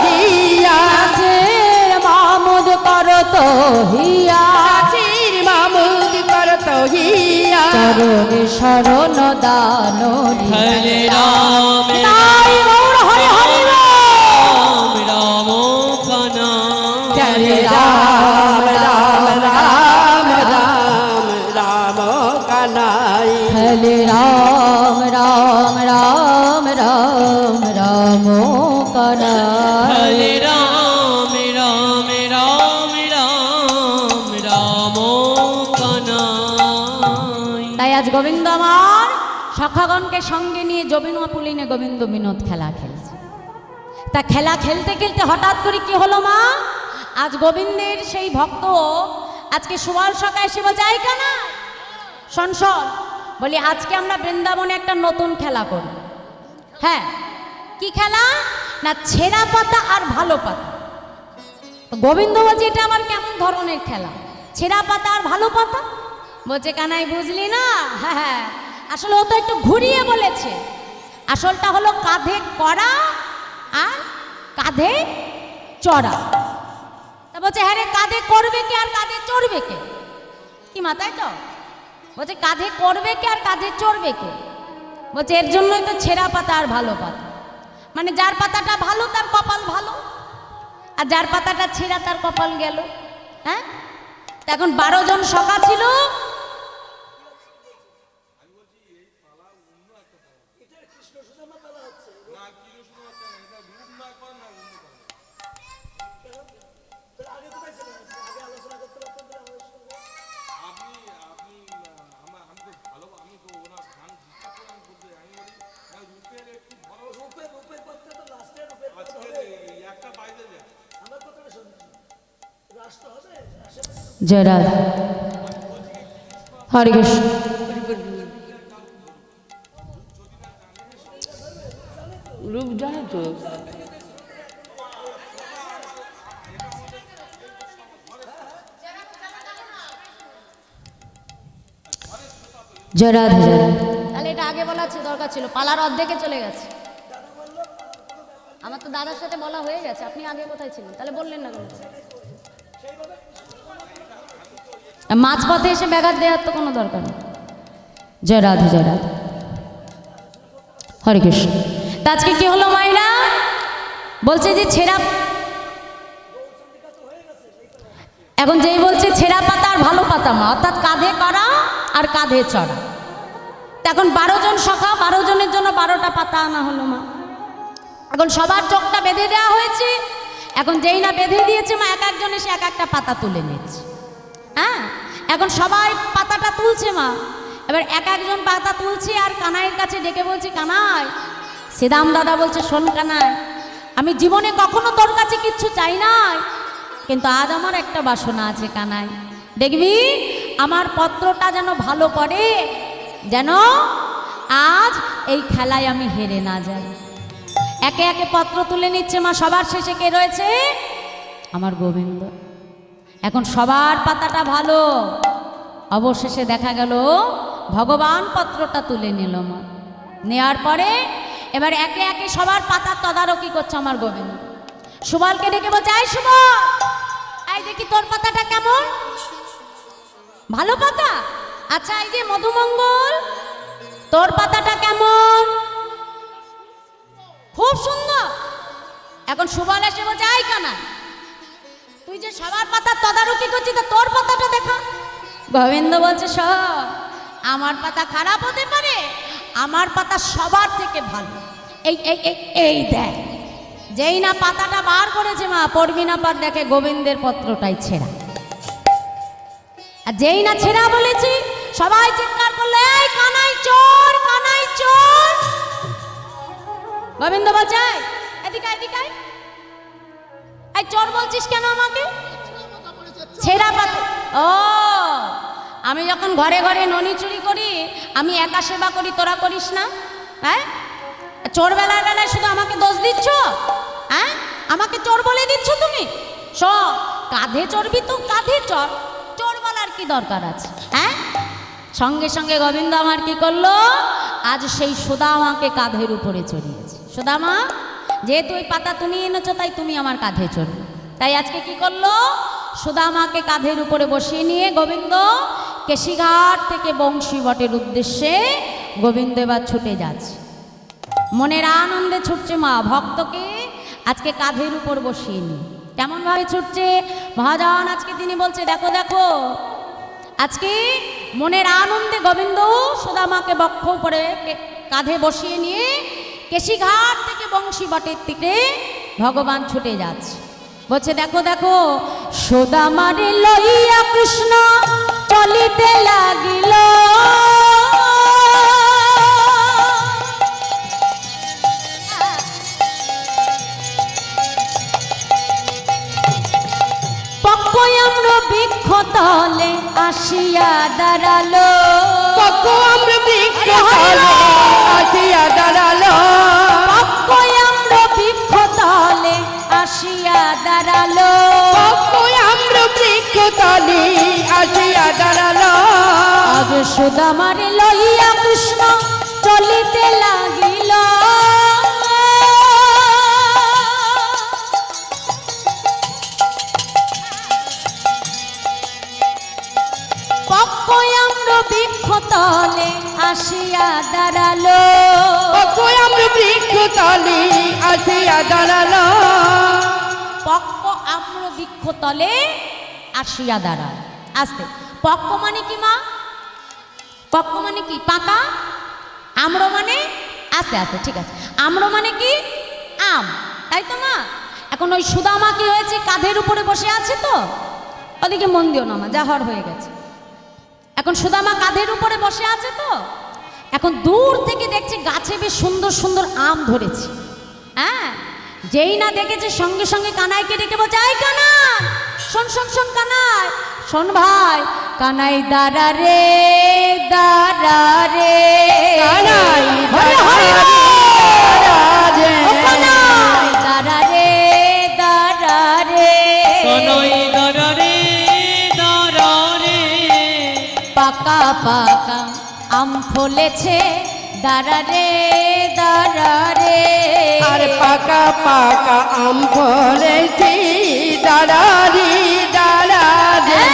হিয়া নাসির মামুদ কর তো হিয়া নাসির মামুদ করত হিয়া চরণে শরণ দানরি হরে রাম তাই গৌর হরি হরি রাম রাম কানাই হরে রাম রাম রাম রাম রাম কানাই হরে রাম রাম রাম রাম রাম কানা হরে রাম রাম রাম রাম রাম কানাই তাই আজ গোবিন্দ আমার সখাগণকে সঙ্গে নিয়ে জবিনুয়া পুলিনে গোবিন্দ বিনোদ খেলা খেলছে। তা খেলা খেলতে খেলতে হঠাৎ করে কি হলো মা, আজ গোবিন্দের সেই ভক্ত আজকে সুয়াল সকায় এসে বলছে আই কানা শোন শোন, বলি আজকে আমরা বৃন্দাবনে একটা নতুন খেলা করব। হ্যাঁ কি খেলা না, ছেঁড়া পাতা আর ভালো পাতা। গোবিন্দ বলছে এটা আমার কেমন ধরনের খেলা, ছেঁড়া পাতা আর ভালো পাতা? বলছে কানাই বুঝলি না, হ্যাঁ হ্যাঁ আসলে ও তো একটু ঘুরিয়ে বলেছে, আসলটা হলো কাঁধে করা আর কাঁধে চড়া। তা বলছে হ্যাঁ রে, কাঁধে করবে কে আর কাঁধে চড়বে কে? কি মাথায় তো বলছে কাঁধে করবে কে আর কাঁধে চড়বে কে? বলছে এর জন্যই তো ছেঁড়া পাতা আর ভালো পাতা, মানে যার পাতাটা ভালো তার কপাল ভালো, আর যার পাতাটা ছেঁড়া তার কপাল গেল। হ্যাঁ এখন 12 জন সখা ছিল, জয় রাধা হরে কৃষ্ণ। রূপ জানো তো জয় রাধা জয় রাধা। তাহলে এটা আগে বলা দরকার ছিল, পালার অর্ধেকে চলে গেছে। আমার তো দাদার সাথে বলা হয়ে গেছে, আপনি আগে কোথায় ছিলেন তাহলে বললেন না কেন? মাঝপথে এসে ব্যাঘাত দেওয়ার তো কোনো দরকার নেই। জয় রাধা জয় রাধা হরে কৃষ্ণ। তা আজকে কি হলো মাইরা বলছে যে ছেঁড়া, এখন যেই বলছে ছেঁড়া পাতা আর ভালো পাতা মা, অর্থাৎ কাঁধে করা আর কাঁধে চড়া। এখন 12 জন সখা, 12 জনের জন্য 12টা পাতা আনা হলো মা। এখন সবার চোখটা বেঁধে দেওয়া হয়েছে, এখন যেই না বেঁধে দিয়েছে মা, এক একজন এসে এক একটা পাতা তুলে নিচ্ছে। হ্যাঁ এখন সবাই পাতাটা তুলছে মা, এবার এক একজন পাতা তুলছে আর কানাইয়ের কাছে ডেকে বলছে কানাই, শ্রীদাম দাদা বলছে শোন কানাই, আমি জীবনে কখনো তোর কাছে কিচ্ছু চাই নাই, কিন্তু আজ আমার একটা বাসনা আছে কানাই, দেখবি আমার পত্রটা যেন ভালো করে, যেন আজ এই খেলায় আমি হেরে না যাই। একে একে পত্র তুলে নিচ্ছে মা। সবার শেষে কে রয়েছে? আমার গোবিন্দ। এখন সবার পাতাটা ভালো, অবশেষে দেখা গেল ভগবান পত্রটা তুলে নিল মা। নেওয়ার পরে এবার একে একে সবার পাতার তদারকি করছে আমার গোবিন্দ। সুবলকে ডেকে বলছে, আয় সুবল, আয় দেখি তোর পাতাটা কেমন, ভালো পাতা? আচ্ছা এই যে মধুমঙ্গল, তোর পাতাটা কেমন? খুব সুন্দর। এখন সুবল এসে বলছে, আয় কানা, তুই যে সবার পাতার তদারকি করছিস, তা তোর পাতাটা দেখা। গোবিন্দ বলছে, সব আমার পাতা খারাপ হতে পারে, আমার পাতা সবার থেকে ভালো। এই এই এই এই দেখ, যেই না পাতাটা বার করেছে মা, পড়বি না পার, দেখে গোবিন্দের পত্রটাই ছেঁড়া। আর যেই না ছেঁড়া বলেছি, সবাই চিৎকার করলো, এই কানাই চোর, কানাই চোর। গোবিন্দ বলছে, এদিকে এদিকে, এই চোর বলছিস কেন আমাকে? ছেঁড়া পাতা। ও, আমি যখন ঘরে ঘরে ননি চুরি করি, আমি একা সেবা করি, তোরা করিস না? হ্যাঁ, চোর বেলায় বেলায় শুধু আমাকে দোষ দিচ্ছ? হ্যাঁ, আমাকে চোর বলে দিচ্ছ তুমি? সব কাঁধে চড়বি তো কাঁধে চড়, চোর বলার কি দরকার আছে? হ্যাঁ, সঙ্গে সঙ্গে গোবিন্দ আমার কি করলো, আজ সেই সুদামাকে কাঁধের উপরে চড়িয়েছে। সুদামা, যেহেতু ওই পাতা তুমি এনেছো, তাই তুমি আমার কাঁধে চড়বে। তাই আজকে কি করলো, সুদামাকে কাঁধের উপরে বসিয়ে নিয়ে গোবিন্দ কেশিঘাট থেকে বংশীবটের উদ্দেশ্যে গোবিন্দ এবার ছুটে যাচ্ছে। মনের আনন্দে ছুটছে মা, ভক্তকে আজকে কাঁধের উপর বসিয়ে নিয়ে। কেমনভাবে ছুটছে মহাজন, আজকে তিনি বলছে, দেখো দেখো, আজকে মনের আনন্দে গোবিন্দ সুদামাকে বক্ষ উপরে কাঁধে বসিয়ে নিয়ে কেশিঘাট থেকে বংশীবটের দিকে ভগবান ছুটে যাচ্ছে। বলছে, দেখো দেখো, সুদামারে লইয়া কৃষ্ণ চলিতে লাগিল, পক্কয়াম্র বৃক্ষ তলে আসিয়া দাঁড়ালো, পক্কয়াম্র বৃক্ষ তলে আসিয়া দাঁড়ালো, পক্কয়াম্র বৃক্ষ তলে আসিয়া দাঁড়ালো, পক্কয়াম্র বৃক্ষ তলে আসিয়া দাঁড়ালো। আজ সুদামারে লইয়া কৃষ্ণ চলিতে লাগিল, পক্কয়াম্র বৃক্ষ তলে আসিয়া দাঁড়ালো, পক্কয়াম্র বৃক্ষ তলে আসিয়া দাঁড়ালো, পক্ক আম্র বৃক্ষ তলে আসিয়া দাঁড়াল। আস্তে, পক্ক মানে কি মা? পক্ক মানে কি? পাকা। আম্র মানে, আস্তে আস্তে, ঠিক আছে, আম্র মানে কি? আম, তাই তো মা? এখন ওই সুদামা কি হয়েছে, কাঁধের উপরে বসে আছে তো, ওদিকে মন দিও না মা, যা হওয়ার হয়ে গেছে। এখন সুদামা কাঁধের উপরে বসে আছে তো, এখন দূর থেকে দেখছে গাছে বেশ সুন্দর সুন্দর আম ধরেছে। হ্যাঁ, যেই না দেখেছে সঙ্গে সঙ্গে কানাইকে ডেকে বলছে, আয় কানাই, শোন শোন শোন কানাই, শোন ভাই, কানাই দাঁড়া রে, দাঁড়া রে, কানাই হরে হরে দাঁড়া রে, ও কানাই দাঁড়া রে, দাঁড়া রে, কানাই দাঁড়া রে, দাঁড়া রে, পাকা পাকা আম ফলেছে, দাঁড়া রে, দাঁড়া রে, আর পাকা পাকা আম ফলেছি, দাঁড়া রে, দাঁড়া রে,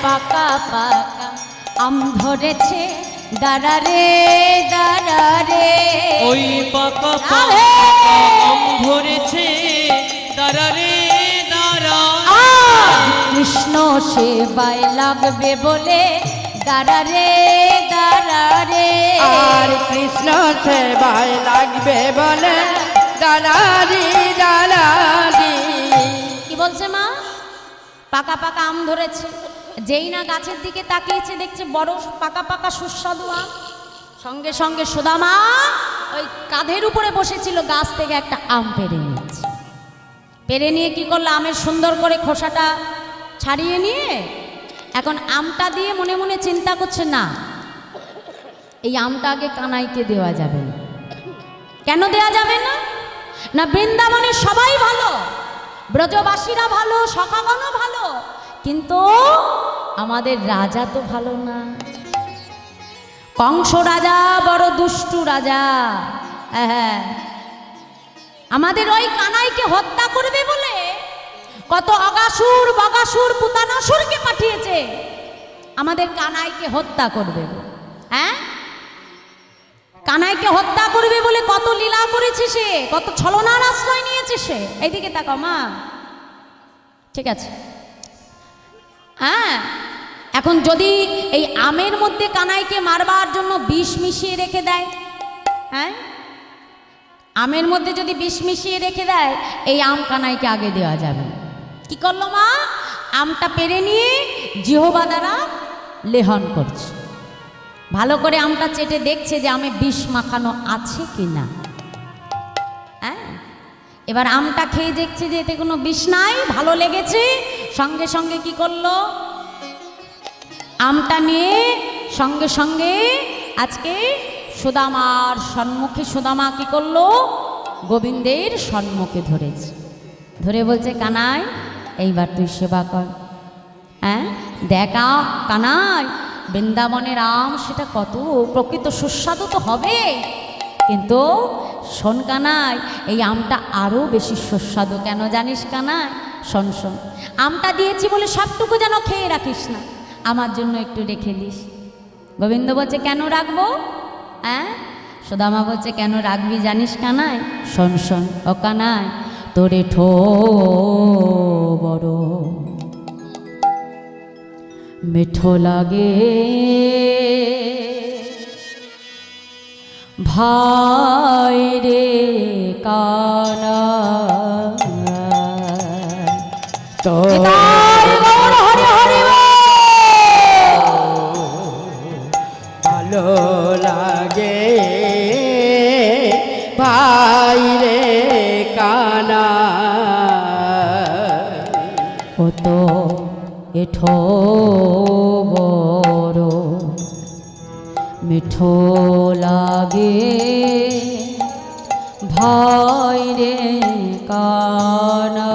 পাকা পাকা আম ধরেছে, দাঁড়া রে, দাঁড়া রে, ওই পাকা আরে! পাকা আম ধরেছে, দাঁড়া রে, দাঁড়া আজ কৃষ্ণ সেবায় লাগবে বলে, দাঁড়া রে, দাঁড়া রে, আর কৃষ্ণ সেবায় লাগবে বলে, দাঁড়া রে, দাঁড়া রে। কি বলছে মা? পাকা পাকা আম ধরেছে, যেই না গাছের দিকে তাকিয়েছে দেখছে বড় পাকা পাকা সুস্বাদু আম। সঙ্গে সঙ্গে সুদামা ওই কাঁধের উপরে বসেছিল, গাছ থেকে একটা আম পেড়ে নিচ্ছে। পেরে নিয়ে কি করলো, আমের সুন্দর করে খোসাটা ছাড়িয়ে নিয়ে এখন আমটা দিয়ে মনে মনে চিন্তা করছে, না এই আমটা আগে কানাইকে দেওয়া যাবে না। কেন দেওয়া যাবে না? না বৃন্দাবনের সবাই ভালো, ব্রজবাসীরা ভালো, সখাগণও ভালো, কিন্তু আমাদের রাজা তো ভালো না। কংস রাজা বড় দুষ্টু রাজা, হ্যাঁ, আমাদের ওই কানাইকে হত্যা করবে বলে কত অগাসুর বগাসুর পুতানাসুরকে পাঠিয়েছে আমাদের কানাইকে হত্যা করবে। হ্যাঁ, কানাইকে হত্যা করবে বলে কত লীলা করেছে সে, কত ছলনার আশ্রয় নিয়েছে সে। এইদিকে তাকাও মা, ঠিক আছে? হ্যাঁ, এখন যদি এই আমের মধ্যে কানাইকে মারবার জন্য বিষ মিশিয়ে রেখে দেয়, হ্যাঁ, আমের মধ্যে যদি বিষ মিশিয়ে রেখে দেয়, এই আম কানাইকে আগে দেওয়া যাবে। কি করলো মা? আমটা পেরে নিয়ে জিহ্বা দ্বারা লেহন করছে, ভালো করে আমটা চেটে দেখছে যে আমে বিষ মাখানো আছে কি না। হ্যাঁ, এবার আমটা খেয়ে দেখছে যে এতে কোনো বিষ নাই, ভালো লেগেছে। সঙ্গে সঙ্গে কি করলো, আমটা নিয়ে সঙ্গে সঙ্গে আজকে সুদামার সম্মুখে, সুদামা কি করলো, গোবিন্দের সম্মুখে ধরেছে, ধরে বলছে, কানাই এইবার তুই সেবা কর। হ্যাঁ, দেখা কানাই, বৃন্দাবনের আম সেটা কত প্রকৃত সুস্বাদু তো হবে, কিন্তু শোন কানাই, এই আমটা আরও বেশি সুস্বাদু। কেন জানিস কানাই? শোন শোন, আমটা দিয়েছি বলে সবটুকু যেন খেয়ে রাখিস না, আমার জন্য একটু রেখে দিস। গোবিন্দ বলছে, কেন রাখবো? হ্যাঁ, সুদামা বলছে, কেন রাখবি জানিস কানাই? শোন শোন, ও কানাই, তোরে ঠো বড় মিঠো লাগে ভাই রে কানা, তো ভালো লাগে ভাই রে কানা, ও তো এঠো বড় মিঠো লাগে ভাই রে কানা,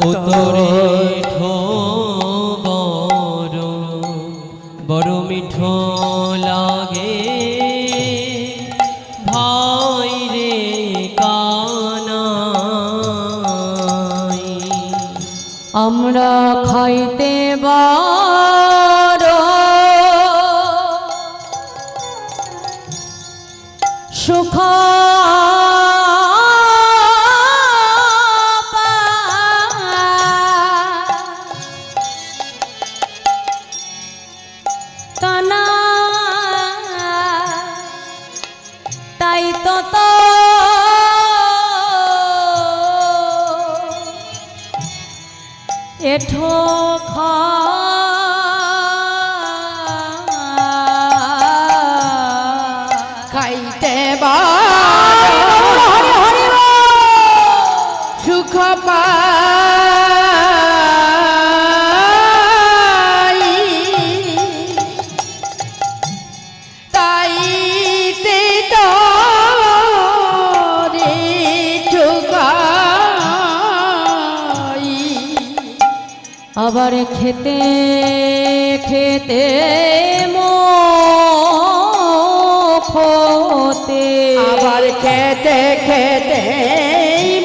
উতরে ঠো বড় বড় মিঠো লাগে ভাই রে কানাই। আমরা খাইতে বড় সুখ কানা, তাই তো এঠো খাইতে বা সুখ পাই, তাইতে তো রে ঠুকাই, আবার খেতে খেতে মোতে, আবার খেতে খেতে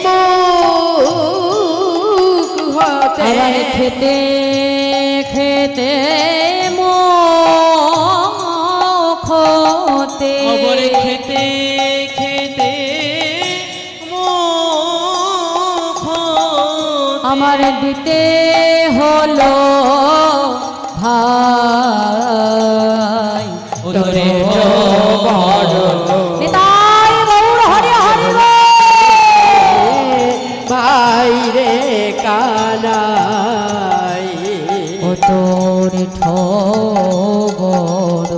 মুখ হতে, আবার খেতে খেতে মোতে, খবর খেতে খেতে মুখ আমার দিতে হলো ভাই। উতরে নিতাই গৌর হরি হরি ভাই রে কানাই, ও তোর ঠো বড়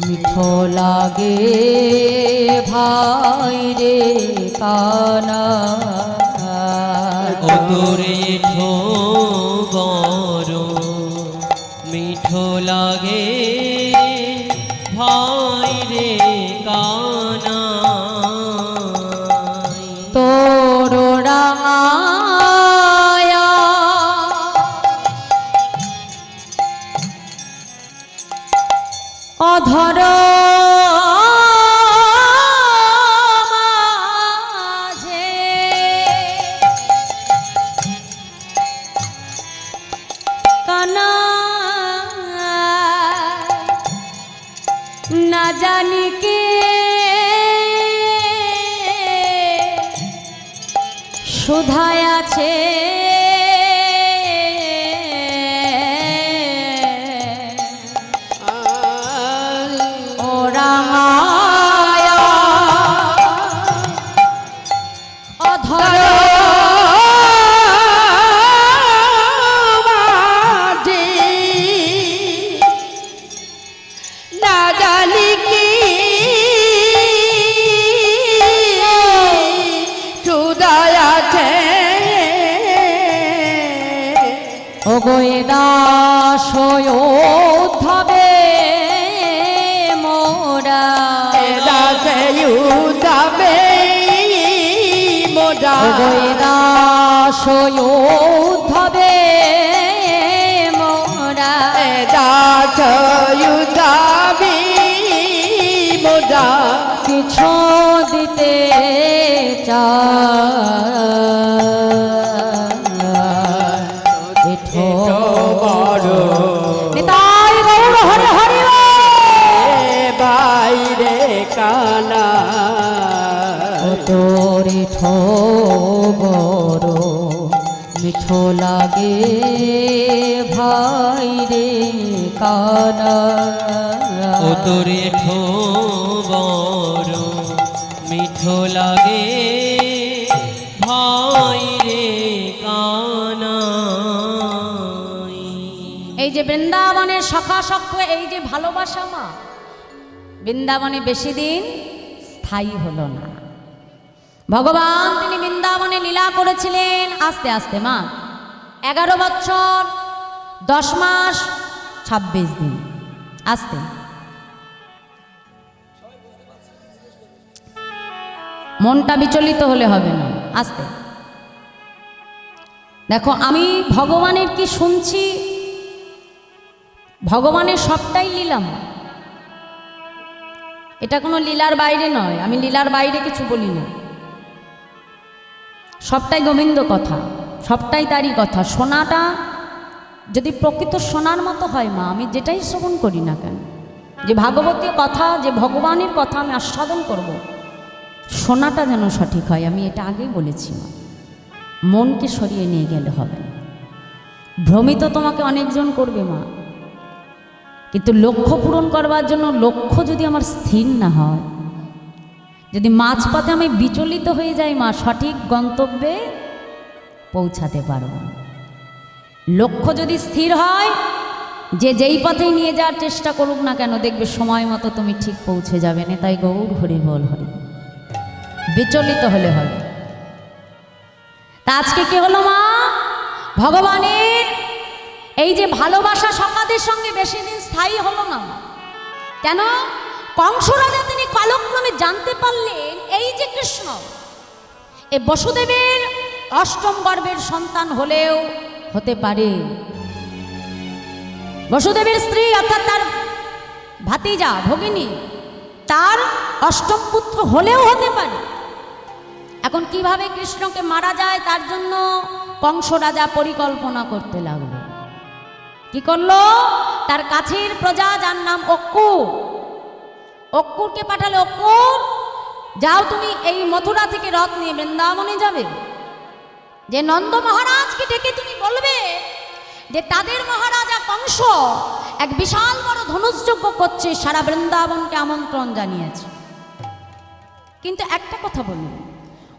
মিঠো লাগে ভাই রে কানা ও তোরে ঠো বড় মিঠো লাগে ভাই রে কানাই তোর রাঙায়া অধর মাঝে কানা না জানি কে সুধায় আছে ও রামায়া অধর মাঝে না জানি কি সুদায় আছে ও গোয়ে দাস উদ্ধবে মোরা দাসে উদাবে মোরা ও গোয়ে দাস উদ্ধবে মোরা দাস উদাবি মোরা কিছু দিতে চাই বড় নিতাই গৌর হরি হরি বাইরে কানা ও তোরে ঠো বড় মিঠো লাগে ভাই রে কানা ও তোরে ঠো বড় মিঠো লাগে ভাই রে কানাই এই যে বৃন্দাবনের সখা সখ্য এই যে ভালোবাসা মা বৃন্দাবনে বেশি দিন স্থায়ী হলো না ভগবান তিনি বৃন্দাবনে লীলা করেছিলেন আস্তে আস্তে মা 11 বছর 10 মাস 26 দিন আস্তে মনটা বিচলিত হলে হবে না আস্তে দেখো আমি ভগবানের কি শুনছি ভগবানের সবটাই লীলাম এটা কোনো লীলার বাইরে নয় আমি লীলার বাইরে কিছু বলি না সবটাই গোবিন্দ কথা সবটাই তারই কথা শোনাটা যদি প্রকৃত শোনার মতো হয় মা আমি যেটাই শ্রবণ করি না কেন যে ভাগবতীয় কথা যে ভগবানের কথা আমি আস্বাদন করব শোনাটা যেন সঠিক হয় আমি এটা আগেই বলেছি মা মনকে সরিয়ে নিয়ে গেলে হবে না ভ্রমিত তোমাকে অনেকজন করবে মা কিন্তু লক্ষ্য পূরণ করবার জন্য লক্ষ্য যদি আমার স্থির না হয় যদি মাঝপথে আমি বিচলিত হয়ে যাই মা সঠিক গন্তব্যে পৌঁছাতে পারব না লক্ষ্য যদি স্থির হয় যে যেই পথেই নিয়ে যাওয়ার চেষ্টা করুক না কেন দেখবে সময় মতো তুমি ঠিক পৌঁছে যাবে না তাই গৌর হরি বল হরি বিচলিত হলে হবে তা আজকে কি হলো মা ভগবানের এই যে ভালোবাসা সখাদের সঙ্গে বেশি দিন স্থায়ী হলো না কেন কংস রাজা তিনি কালক্রমে জানতে পারলেন এই যে কৃষ্ণ এই বসুদেবের অষ্টম গর্ভের সন্তান হলেও হতে পারে বসুদেবের স্ত্রী অর্থাৎ তার ভাতিজা ভগিনী তার অষ্টম পুত্র হলেও হতে পারে এখন কিভাবে কৃষ্ণকে মারা যায় তার জন্য কংস রাজা পরিকল্পনা করতে লাগলো কি করলো তার কাছের প্রজা যার নাম অক্কুরকে পাঠালো অক্কুর যাও তুমি এই মথুরা থেকে রথ নিয়ে বৃন্দাবনে যাবে যে নন্দ মহারাজকে ডেকে তুমি বলবে যে তাদের মহারাজা কংস এক বিশাল বড় ধনুষযজ্ঞ করছে সারা বৃন্দাবনকে আমন্ত্রণ জানিয়েছে কিন্তু একটা কথা বলি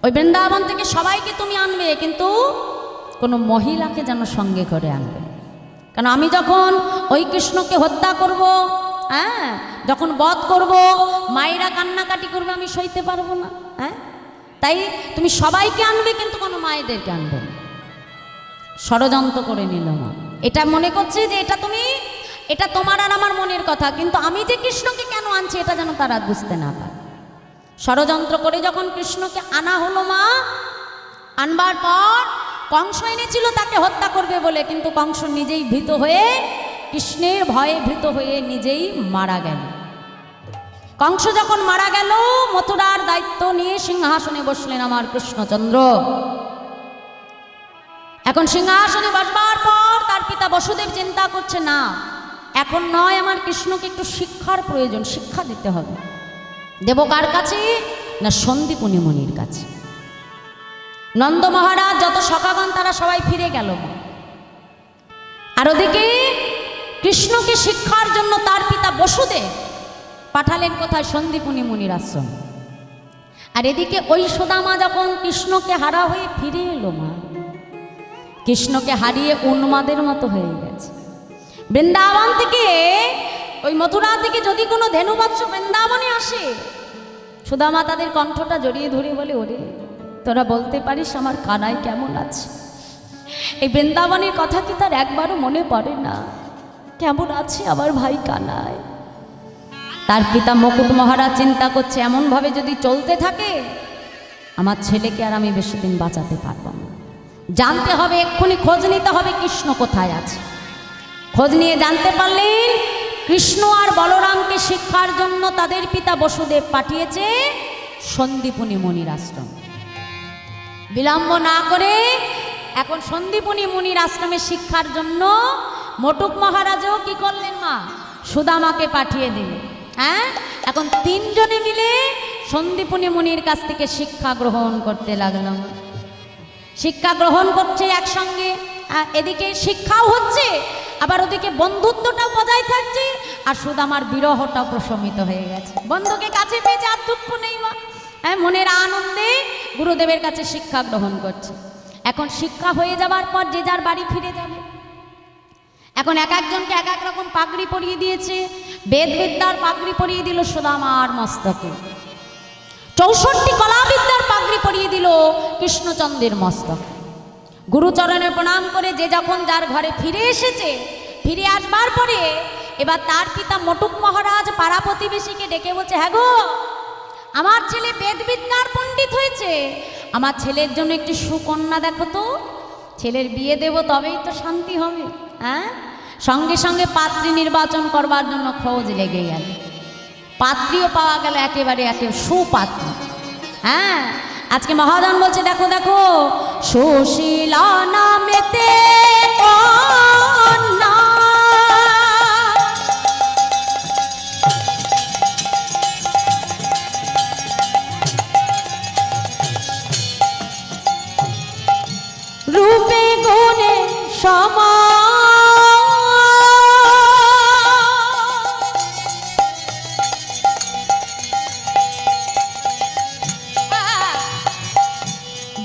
ওই বৃন্দাবন থেকে সবাইকে তুমি আনবে কিন্তু কোনো মহিলাকে যেন সঙ্গে করে আনবে কারণ আমি যখন ওই কৃষ্ণকে হত্যা করব হ্যাঁ যখন বধ করব মায়েরা কান্নাকাটি করবে, আমি সইতে পারবো না। হ্যাঁ, তাই তুমি সবাইকে আনবে কিন্তু কোনো মায়েদেরকে আনবে না। ষড়যন্ত্র করে নিল মা, এটা মনে করছে যে এটা তোমার আর আমার মনের কথা, কিন্তু আমি যে কৃষ্ণকে কেন আনছি এটা যেন তারা বুঝতে না পারে। ষড়যন্ত্র করে যখন কৃষ্ণকে আনা হলো মা, আনবার পর কংস এনেছিল তাকে হত্যা করবে বলে, কিন্তু কংস নিজেই ভীত হয়ে, কৃষ্ণের ভয়ে ভীত হয়ে নিজেই মারা গেল। কংস যখন মারা গেল, মথুরার দায়িত্ব নিয়ে সিংহাসনে বসলেন আমার কৃষ্ণচন্দ্র। এখন সিংহাসনে বসবার পর তার পিতা বসুদেব চিন্তা করছে, না এখন নয়, আমার কৃষ্ণকে একটু শিক্ষার প্রয়োজন, শিক্ষা দিতে হবে। দেব কার কাছে? না সন্দীপনী মুনির কাছে। নন্দ মহারাজ যত সখাগণ তারা সবাই ফিরে গেল, আর ওদিকে কৃষ্ণকে শিক্ষার জন্য তার পিতা বসুদেব পাঠালেন কোথায়? সন্দীপনী মুনির আশ্রম। আর এদিকে ওই সুদামা যখন কৃষ্ণকে হারা হয়ে ফিরে এলো মা, কৃষ্ণকে হারিয়ে উন্মাদের মতো হয়ে গেছে। বৃন্দাবন থেকে, ওই মথুরা থেকে যদি কোনো ধেনুবৎস বৃন্দাবনে আসে, সুদামা তাদের কণ্ঠটা জড়িয়ে ধরে বলে, ওরে তোরা বলতে পারিস আমার কানাই কেমন আছে? এই বৃন্দাবনের কথা কি তার একবারও মনে পড়ে না? কেমন আছে আমার ভাই কানাই? তার পিতা মুকুট মহারাজ চিন্তা করছে, এমনভাবে যদি চলতে থাকে আমার ছেলেকে আর আমি বেশি দিন বাঁচাতে পারবো না। জানতে হবে, এক্ষুনি খোঁজ নিতে হবে কৃষ্ণ কোথায় আছে। খোঁজ নিয়ে জানতে পারলেন কৃষ্ণ আর বলরামকে শিক্ষার জন্য তাদের পিতা বসুদেব পাঠিয়েছে সন্দীপনী মুনির আশ্রম। বিলম্ব না করে এখন সন্দীপনী মুনির আশ্রমে শিক্ষার জন্য মটুক মহারাজও কি করলেন মা? সুদামাকে পাঠিয়ে দিলেন। হ্যাঁ, এখন তিনজনে মিলে সন্দীপনী মুনির কাছ থেকে শিক্ষা গ্রহণ করতে লাগলাম। শিক্ষা গ্রহণ করছে একসঙ্গে, এদিকে শিক্ষাও হচ্ছে, আবার ওদিকে বন্ধুত্বটাও বজায় থাকছে, আর সুদামার বিরহটাও প্রশমিত হয়ে গেছে। বন্ধুকে কাছে পেয়েছে, আর দুঃখ নেই মা। হ্যাঁ, মনের আনন্দে গুরুদেবের কাছে শিক্ষা গ্রহণ করছে। এখন শিক্ষা হয়ে যাবার পর যে যার বাড়ি ফিরে যাবে। এখন এক একজনকে এক এক রকম পাগড়ি পরিয়ে দিয়েছে। বেদবিদ্যার পাগড়ি পরিয়ে দিল সুদামার মস্তকে, 64 কলাবিদ্যার পাগড়ি পরিয়ে দিল কৃষ্ণচন্দ্রের মস্তক। গুরুচরণে প্রণাম করে যে যখন যার ঘরে ফিরে এসেছে, ফিরে আসবার পরে এবার তার পিতা মটুক মহারাজ পাড়া প্রতিবেশীকে ডেকে বলছে, হ্যাঁ গো, আমার ছেলে বেদবিদ্যার পণ্ডিত হয়েছে, আমার ছেলের জন্য একটি সুকন্যা দেখো তো, ছেলের বিয়ে দেব তবেই তো শান্তি হবে। হ্যাঁ, সঙ্গে সঙ্গে পাত্রী নির্বাচন করবার জন্য খোঁজ লেগে গেল। পাত্রীও পাওয়া গেল, একেবারে সুপাত্রী। হ্যাঁ, আজকে মহাজন বলছে, দেখো দেখো, সুশীলা নামেতে কন্যা, রূপে গুণে সমান,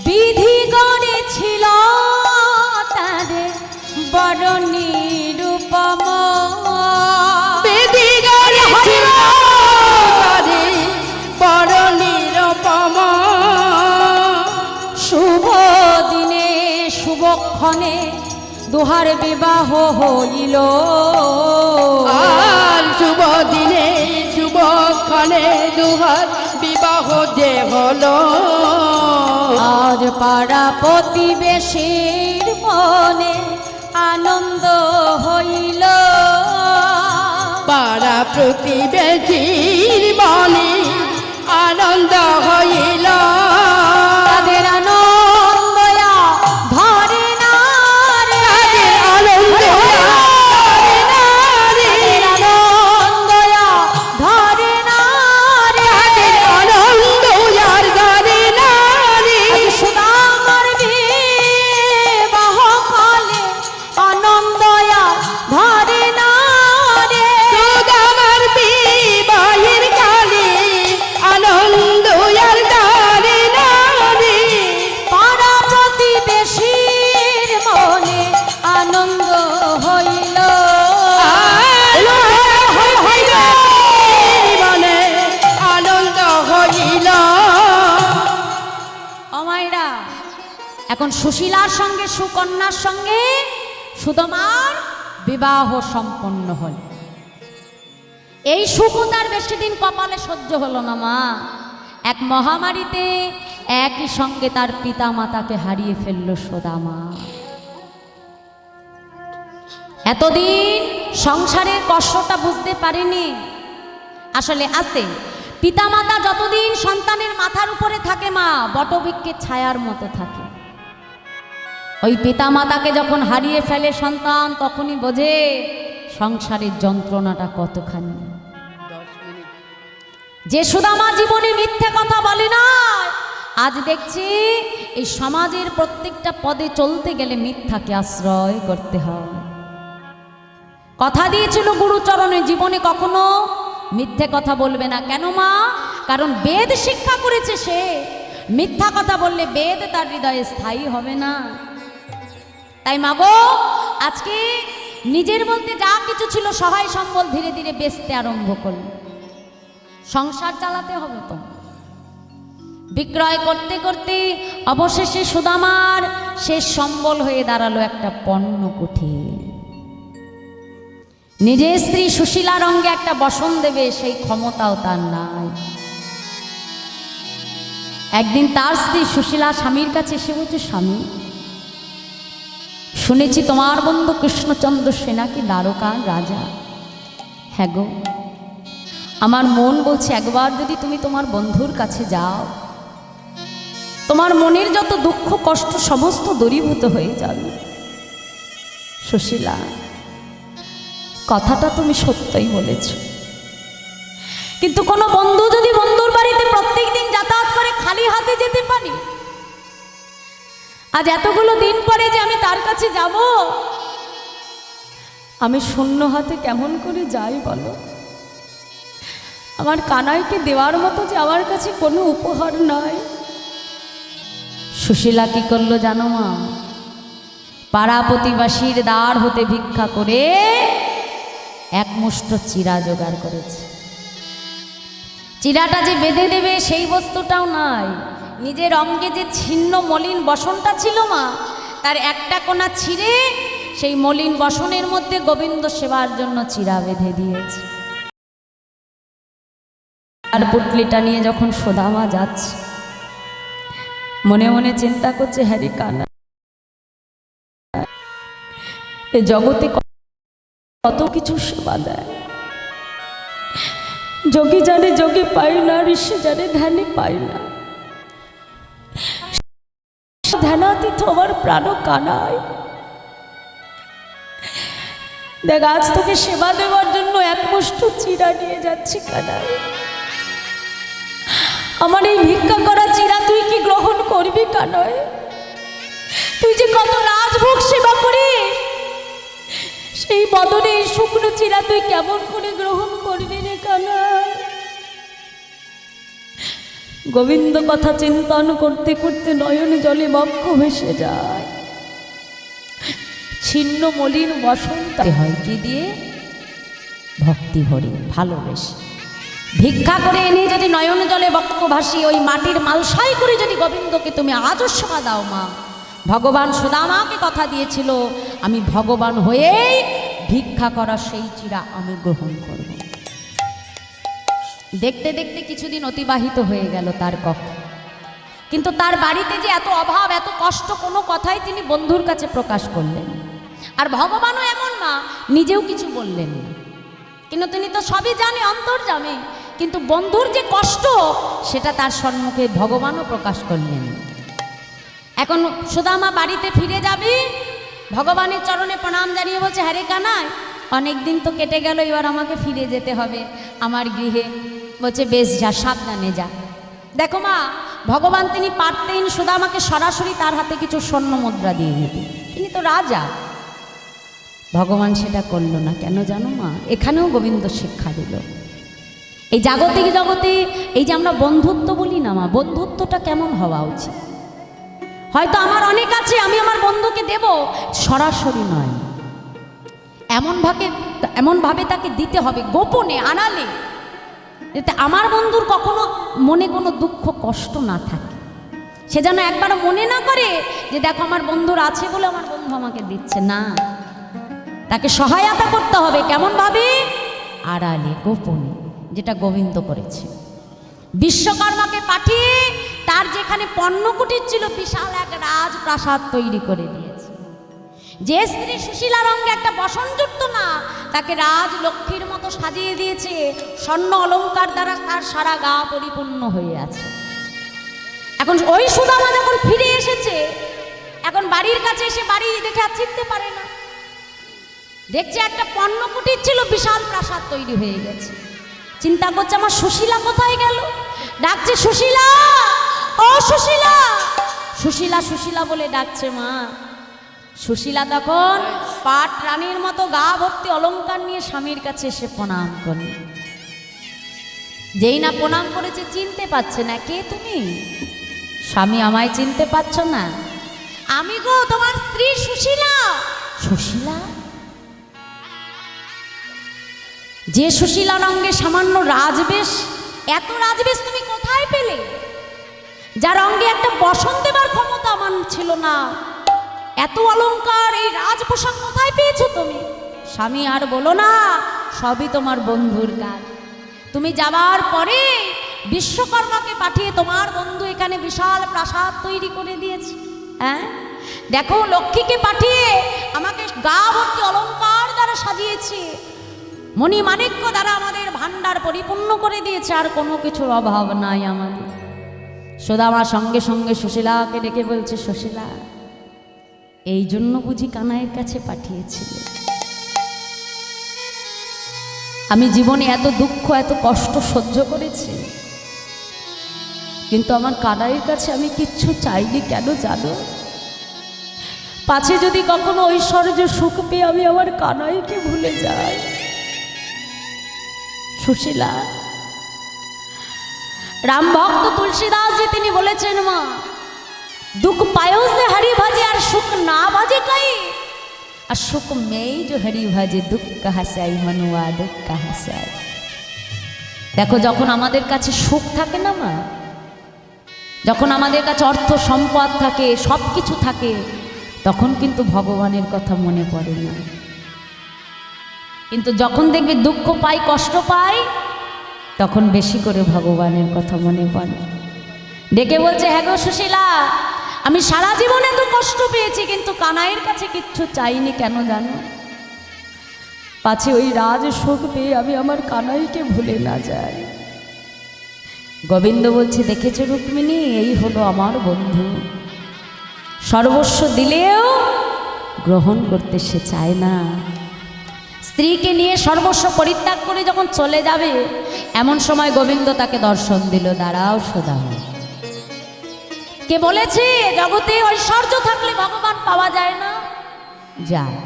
বিধি গড়েছিল তাদের বড় নিরূপম, বিধি গড়েছিল তাদের বড় নিরূপম, শুভ দিনে শুভক্ষণে দুহার বিবাহ হইল, আর শুভ দিনে শুভক্ষণে দুহার বিবাহ যে হলো, আজ পাড়া প্রতিবেশীর মনে আনন্দ হইল, পাড়া প্রতিবেশীর মনে আনন্দ হইল, তাদের আনন্দয়া ধরে না রে, তাদের আনন্দ ধরে না রে, আনন্দয়া ধরে না রে, তাদের আনন্দ আর ধরে না রে, সুদামার বিবাহ কালে আনন্দয়া ধরে না রে, সুদামার বিবাহের কালে এখন সুশীলার সঙ্গে সুকন্যার সঙ্গে সুদামার বিবাহ সম্পন্ন হল। এই সুখও তার বেশি দিন কপালে সহ্য হলো না মা। এক মহামারীতে একই সঙ্গে তার পিতা মাতাকে হারিয়ে ফেলল সুদামা। এতদিন সংসারের কষ্টটা বুঝতে পারেনি। আসলে আছে, পিতামাতা যতদিন সন্তানের মাথার উপরে থাকে মা, বটবৃক্ষের ছায়ার মতো থাকে। ওই পিতামাতাকে যখন হারিয়ে ফেলে সন্তান, তখনই বোঝে সংসারের যন্ত্রণাটা কতখানি। যে সুদামা জীবনে মিথ্যে কথা বলে না, আজ দেখছি এই সমাজের প্রত্যেকটা পদে চলতে গেলে মিথ্যাকে আশ্রয় করতে হয়। কথা দিয়েছিল গুরুচরণে, জীবনে কখনো মিথ্যে কথা বলবে না। কেন মা? কারণ বেদ শিক্ষা করেছে সে। মিথ্যা কথা বললে বেদ তার হৃদয়ে স্থায়ী হবে না। তাই মাগো, আজকে নিজের বলতে যা কিছু ছিল সহায় সম্বল ধীরে ধীরে বেচতে আরম্ভ করল। সংসার চালাতে হবে তো। বিক্রয় করতে করতে অবশেষে সুদামার শেষ সম্বল হয়ে দাঁড়ালো একটা পণ্য কুঠির। নিজের স্ত্রী সুশীলার অঙ্গে একটা বসন দেবে সেই ক্ষমতাও তার নাই। একদিন তার স্ত্রী সুশীলা স্বামীর কাছে এসে বলছে, স্বামী, শুনেছি তোমার বন্ধু কৃষ্ণচন্দ্র সে নাকি দ্বারকার রাজা। হ্যাঁ গো, আমার মন বলছে একবার যদি তুমি তোমার বন্ধুর কাছে যাও, তোমার মনের যত দুঃখ কষ্ট সমস্ত দূরীভূত হয়ে যাবে। সুশীলা, কথাটা তুমি সত্যই বলেছ, কিন্তু কোনো বন্ধু যদি বন্ধুর বাড়িতে প্রত্যেক দিন যাতায়াত করে খালি হাতে যেতে পারি? আজ এতগুলো দিন পরে যে আমি তার কাছে যাব, আমি শূন্য হাতে কেমন করে যাই বলো? আমার কানাইকে দেওয়ার মতো যে আমার কাছে কোনো উপহার নাই। সুশীলা কি করলো জানো মা? পাড়া প্রতিবাসীর দ্বার হতে ভিক্ষা করে এক মুষ্ট চিরা জোগাড় করেছে। চিরাটা যে বেঁধে দেবে সেই বস্তুটাও নাই। নিজের অঙ্গে যে ছিন্ন মলিন বসনটা ছিল মা, তার একটা কোণা ছিঁড়ে সেই মলিন বসনের মধ্যে গোবিন্দ সেবার জন্য চিরা বেঁধে দিয়েছে। আর পুটলিটা নিয়ে যখন সুদামা যাচ্ছে, মনে মনে চিন্তা করছে, হ্যারি কানা, এ জগতে কত কিছু সেবা দেয়। যোগী জানে যোগী পাই না, ঋষি জানে ধ্যানে পাই না। ধ্যানাতীত আমার প্রাণ কানাই। দেখ, আজ তোকে সেবা দেওয়ার জন্য এক মুষ্ট চিরা নিয়ে যাচ্ছি কানাই। আমার এই ভিক্ষা করা চিরা তুই কি গ্রহণ করবি কানাই? তুই যে কত রাজভোগ সেবা করিস, সেই বদনে এই শুকনো চিরা তুই কেমন করে গ্রহণ করবি রে কানাই? গোবিন্দ কথা চিন্তন করতে করতে নয়ন জলে বক্ষ ভেসে যায়। ছিন্ন মলিন বসন্ত হয় কি দিয়ে? ভক্তি ভরে, ভালোবেসে। ভিক্ষা করে এনে যদি নয়ন জলে বক্ষ ভাসি ওই মাটির মালসাই করে যদি গোবিন্দকে তুমি আজও সেবা দাও মা, ভগবান সুদামাকে কথা দিয়েছিল, আমি ভগবান হয়েই ভিক্ষা করা সেই চিরা আমি গ্রহণ করব। দেখতে দেখতে কিছুদিন অতিবাহিত হয়ে গেল তার কক্ষে। কিন্তু তার বাড়িতে যে এত অভাব, এত কষ্ট, কোনো কথাই তিনি বন্ধুর কাছে প্রকাশ করলেন। আর ভগবানও এমন মা, নিজেও কিছু বললেন না। কিন্তু তিনি তো সবই জানে, অন্তর্যামী। কিন্তু বন্ধুর যে কষ্ট, সেটা তার সম্মুখে ভগবানও প্রকাশ করলেন। এখন সুদামা বাড়িতে ফিরে যাবি, ভগবানের চরণে প্রণাম জানিয়ে বলছে, হ্যারে কানাই, অনেক দিন তো কেটে গেল, এবার আমাকে ফিরে যেতে হবে আমার গৃহে। বলছে, বেশ যা, সাবধানে যা। দেখো মা, ভগবান তিনি পারতেন সুদামাকে সরাসরি তার হাতে কিছু স্বর্ণ মুদ্রা দিয়ে দিতে, তিনি তো রাজা। ভগবান সেটা করল না। কেন জানো মা? এখানেও গোবিন্দ শিক্ষা দিল। এই জাগতিক জগতে এই যে আমরা বন্ধুত্ব বলি না মা, বন্ধুত্বটা কেমন হওয়া উচিত? হয়তো আমার অনেক আছে, আমি আমার বন্ধুকে দেব, সরাসরি নয়, এমনভাবে তাকে দিতে হবে, গোপনে, আড়ালে, যাতে আমার বন্ধুর কখনো মনে কোনো দুঃখ কষ্ট না থাকে। সে যেন একবার মনে না করে যে দেখো আমার বন্ধুর আছে বলে আমার বন্ধু আমাকে দিচ্ছে না, তাকে সহায়তা করতে হবে। কেমন ভাবে? আড়ালে গোপনে, যেটা গোবিন্দ করেছে। বিশ্বকর্মাকে পাঠিয়ে তার যেখানে পণ্যকুটির ছিল বিশাল এক রাজপ্রাসাদ তৈরি করে দিয়েছে। যে স্ত্রী সুশীলা রঙে একটা বসন জুটত না, তাকে রাজলক্ষ্মীর মতো সাজিয়ে দিয়েছে। স্বর্ণ অলংকার দ্বারা তার সারা গা পরিপূর্ণ হয়ে আছে। এখন ওই সুদামা যখন ফিরে এসেছে, এখন বাড়ির কাছে এসে বাড়ি দেখে আর চিনতে পারে না। দেখছে একটা পণ্যকুটির ছিল, বিশাল প্রাসাদ তৈরি হয়ে গেছে। চিন্তা করছে আমার সুশীলা কোথায় গেল। ডাকছে সুশীলা, ও সুশীলা, সুশীলা সুশীলা বলে ডাকছে মা। সুশীলা তখন পাট রানীর মতো গা ভর্তি অলংকার নিয়ে স্বামীর কাছে এসে প্রণাম করে। যেই না প্রণাম করেছে চিনতে পারছে না। কে তুমি? স্বামী, আমায় চিনতে পারছো না? আমি গো তোমার স্ত্রী সুশীলা। সুশীলা? যে সুশীলা রঙ্গে সামান্য রাজবেশ, এত রাজবেশ তুমি কোথায় পেলে? যার অঙ্গে একটা বসন দেবার ক্ষমতা আমার ছিল না, এত অলংকার, এই রাজপোশাক কোথায় পেয়েছো তুমি? স্বামী, আর বলো না, সবই তোমার বন্ধুর কাজ। তুমি যাবার পরে বিশ্বকর্মাকে পাঠিয়ে তোমার বন্ধু এখানে বিশাল প্রাসাদ তৈরি করে দিয়েছে। হ্যাঁ, দেখো, লক্ষ্মীকে পাঠিয়ে আমাকে গা ভর্তি অলংকার দ্বারা সাজিয়েছে, মণি মাণিক্য দ্বারা আমাদের ভান্ডার পরিপূর্ণ করে দিয়েছে, আর কোনো কিছুর অভাব নাই আমাদের। সুদামা সঙ্গে সঙ্গে সুশীলাকে ডেকে বলছে, সুশীলা, এই জন্য বুঝি কানাইয়ের কাছে পাঠিয়েছিলে? আমি জীবনে এত দুঃখ এত কষ্ট সহ্য করেছি, কিন্তু আমার কানাইয়ের কাছে আমি কিচ্ছু চাইনি। কেন জানো? পাছে যদি কখনো ঐশ্বর্য সুখ পেয়ে আমি আমার কানাইকে ভুলে যাই। সুশীলা, রাম ভক্ত তুলসীদাসজি তিনি বলেছেন, মা, দুঃখ পায়ো সে হরি ভাজে আর সুখ না ভাজে কাই, আর সুখ মেই যে হরি ভাজে দুঃখ কাহা সে আই, মনুয়া দুঃখ কাহা সে আই। দেখো, যখন আমাদের কাছে সুখ থাকে না মা, যখন আমাদের কাছে অর্থ সম্পদ থাকে, সব কিছু থাকে, তখন কিন্তু ভগবানের কথা মনে পড়ে না। কিন্তু যখন দেখবে দুঃখ পাই, কষ্ট পাই, তখন বেশি করে ভগবানের কথা মনে পড়ে। ডেকে বলছে, হ্যাঁ গো সুশীলা, আমি সারা জীবনে তো কষ্ট পেয়েছি, কিন্তু কানাইয়ের কাছে কিচ্ছু চাইনি। কেন জানো? পাছে ওই রাজ সুখ পেয়ে আমি আমার কানাইকে ভুলে না যাই। গোবিন্দ বলছে, দেখেছো রুক্মিণী, এই হলো আমার বন্ধু। সর্বস্ব দিলেও গ্রহণ করতে সে চায় না। স্ত্রীকে নিয়ে সর্বস্ব পরিত্যাগ করে যখন চলে যাবে, এমন সময় গোবিন্দ তাকে দর্শন দিল। দাঁড়াও সুদামা, কে বলেছে জগতে ঐশ্বর্য থাকলে ভগবান পাওয়া যায় না? যায়।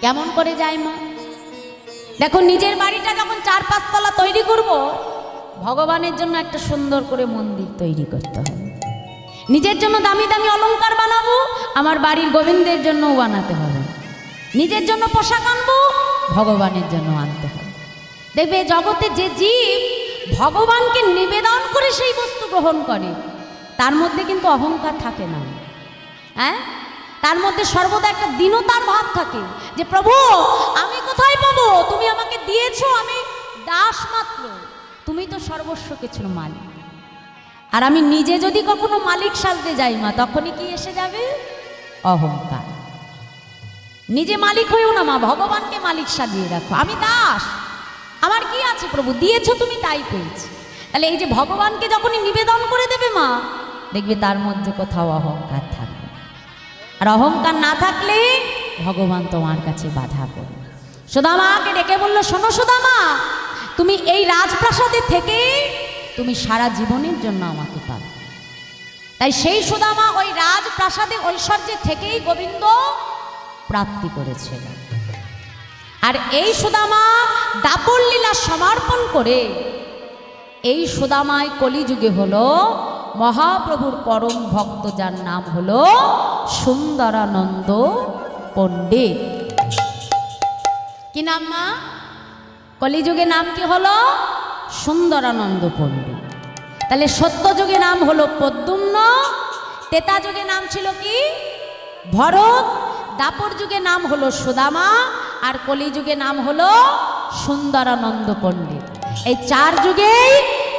কেমন করে যায় মা? দেখো, নিজের বাড়িটা যখন 4-5 তলা তৈরি করব, ভগবানের জন্য একটা সুন্দর করে মন্দির তৈরি করতে হবে। নিজের জন্য দামি দামি অলংকার বানাবো, আমার বাড়ির গোবিন্দের জন্যও বানাতে হবে। নিজের জন্য পোশাক আনবো, ভগবানের জন্য আনতে হবে। দেখবে, জগতে যে জীব ভগবানকে নিবেদন করে সেই বস্তু গ্রহণ করে, তার মধ্যে কিন্তু অহংকার থাকে না। হ্যাঁ, তার মধ্যে সর্বদা একটা দীনতার ভাব থাকে, যে প্রভু, আমি কোথায় পাবো? তুমি আমাকে দিয়েছো, আমি দাস মাত্র, তুমি তো সর্বস্ব কিছুর মালিক। আর আমি নিজে যদি কখনো মালিক সাজতে যাই মা, তখনই কি এসে যাবে? অহংকার। নিজে মালিক হয়েও না মা, ভগবানকে মালিক সাজিয়ে রাখো। আমি দাস, আমার কি আছে প্রভু, দিয়েছো তুমি তাই পেয়েছি। তাহলে এই যে ভগবানকে যখনই নিবেদন করে দেবে মা, দেখবে তার মধ্যে কোথাও অহংকার থাকবে। আর অহংকার না থাকলে ভগবান তোমার কাছে বাধা পড়বে। সুদামাকে ডেকে বলল, শোনো সুদামা, তুমি এই রাজপ্রাসাদে থেকে তুমি সারা জীবনের জন্য আমাকে পাবে। তাই সেই সুদামা ওই রাজপ্রাসাদে ঐশ্বর্যে থেকেই গোবিন্দ প্রাপ্তি করেছিল। আর এই সুদামা দাপর লীলা সমর্পণ করে, এই সুদামায় কলিযুগে হলো মহাপ্রভুর পরম ভক্ত, যার নাম হলো সুন্দরানন্দ পণ্ডিত। কি নাম মা? কলিযুগে নাম কি হলো? সুন্দরানন্দ পণ্ডিত। তাহলে সত্য যুগে নাম হলো প্রদ্যুম্ন, ত্রেতা যুগে নাম ছিল কি ভরত, দাপর যুগে নাম হলো সুদামা, আর কলি যুগে নাম হলো সুন্দরানন্দ পণ্ডিত। এই 4 যুগেই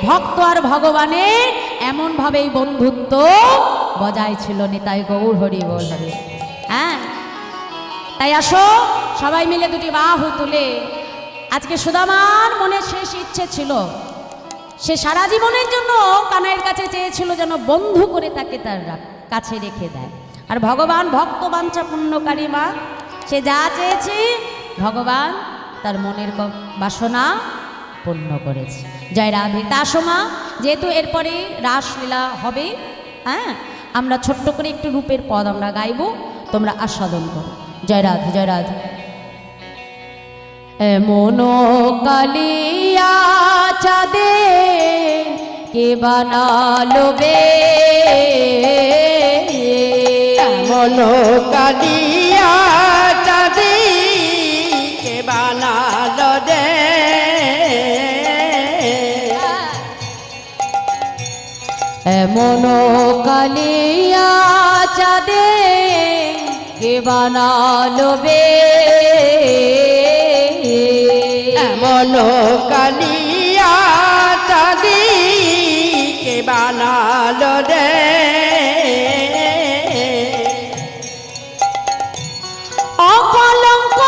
ভক্ত আর ভগবানের এমনভাবেই বন্ধুত্ব বজায় ছিল। নিতাই গৌর হরি বল হরি। হ্যাঁ, তাই আসো সবাই মিলে দুটি বাহু তুলে, আজকে সুদামার মনে শেষ ইচ্ছে ছিল, সে সারা জীবনের জন্য কানাইয়ের কাছে চেয়েছিল যেন বন্ধু করে তাকে তার কাছে রেখে দেয়। আর ভগবান ভক্ত বাঞ্ছা পূর্ণকারী মা, সে যা চেয়েছে ভগবান তার মনের বাসনা পূর্ণ করেছে। জয় রাধে। তা আসো মা, যেহেতু এরপরে রাসলীলা হবে, হ্যাঁ, আমরা ছোট্ট করে একটু রূপের পদ আমরা গাইব, তোমরা আস্বাদন করো। জয় রাধে, জয় রাধে। এমন কালিয়া চাঁদে কে বানালো বে, এমন কালিয়া চাঁদি কে বানালো রে, এমন কালিয়া চাঁদে কে বানালো বে, এমন কালিয়া চাঁদি কে বানালো রে, অকলঙ্ক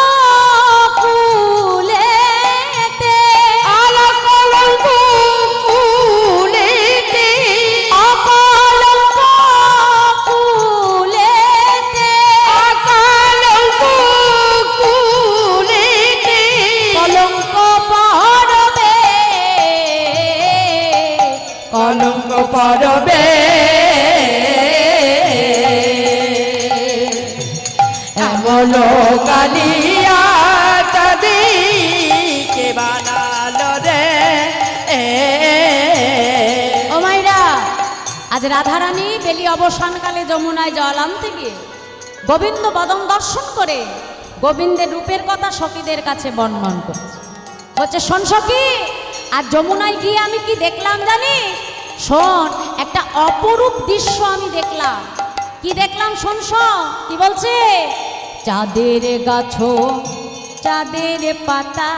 কুলেতে, অলকলঙ্ক কুলেতে, অকলঙ্ক কুলেতে, অকলঙ্ক কুলেতে, কলঙ্ক পড়বে, কলঙ্ক পড়বে, এমন কালিয়া চাঁদি কে বানালো রে। ও মাইরা, আজ রাধারানী বেলি অবসানকালে যমুনায় জল আনতে গিয়ে গোবিন্দ বদন দর্শন করে গোবিন্দের রূপের কথা সখীদের কাছে বর্ণন করছে। বলছে, শোন সখী, আর যমুনায় গিয়ে আমি কি দেখলাম জানিস? শোন, একটা অপরূপ দৃশ্য আমি দেখলাম। কি দেখলাম শোন, শোন কি বলছে? চাঁদের গাছ, চাঁদের পাতা,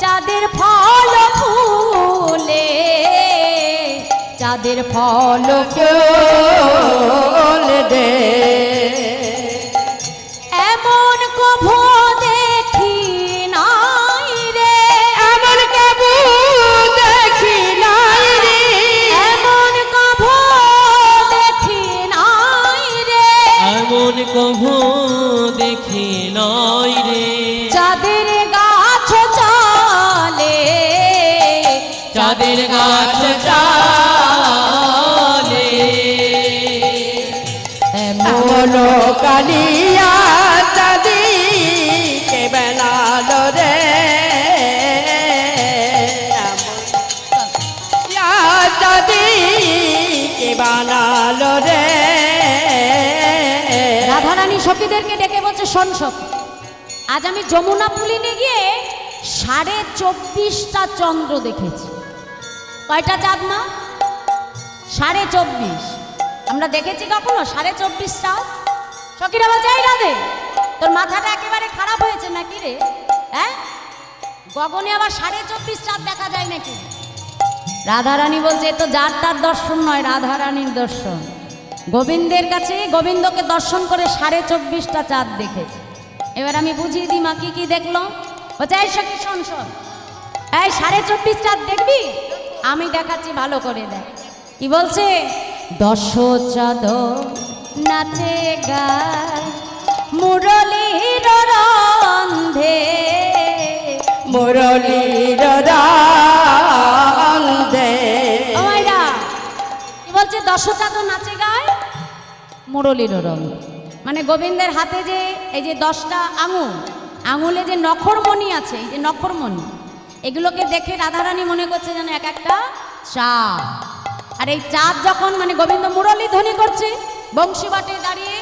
চাঁদের ফল ফুলে, চাঁদের ফল ফুল দে, এমন কভু দেখি নাই রে, এমন কবু দেখি নাই রে, এমন কভু দেখি নাই রে, এমন কভু দেখি নাই রে, চাঁদের গাছ চলে, চাঁদের গাছ চালে, এমন কালিয়া চাঁদি কে বানালো রে, এমন চাঁদি কে বানালো রে। রাধারানী সখীদেরকে ডেকে বলছে, শোন সখী, আজ আমি যমুনা পুলিনে গিয়ে 24.5টা চন্দ্র দেখেছি। কয়টা চাঁদ মা? 24.5। আমরা দেখেছি কখনো 24.5টা? সখীরা বলছে, এই রাধে, তোর মাথাটা একেবারে খারাপ হয়েছে নাকি রে? হ্যাঁ, গগনে আবার 24.5 চাঁদ দেখা যায় নাকি? রাধারানী বলছে, এ তো যার তার দর্শন নয়, রাধারানীর দর্শন। গোবিন্দের কাছে গোবিন্দকে দর্শন করে 24.5টা চাঁদ দেখেছে। এবার আমি বুঝিয়ে দিই মা কি কি দেখলো। বলছে, এই সখী শোন শোন, এই 24.5 চাঁদ দেখবি? আমি দেখাচ্ছি, ভালো করে দেখ। কি বলছে? 10 চাঁদ নাচে গায় মুরলীর রন্ধে, মুরলীর রন্ধে, ও মাইরা, কি বলছে? 10 চাঁদ নাচে গায় মুরলীর রন্ধে, মানে গোবিন্দের হাতে যে এই যে 10টা আঙুল, আঙুলে যে নখরমণি আছে, এই যে নখরমণি, এগুলোকে দেখে রাধারানী মনে করছে যেন এক একটা চাঁদ। আর এই চাঁদ যখন, মানে গোবিন্দ মুরলী ধ্বনি করছে বংশী বাটে দাঁড়িয়ে,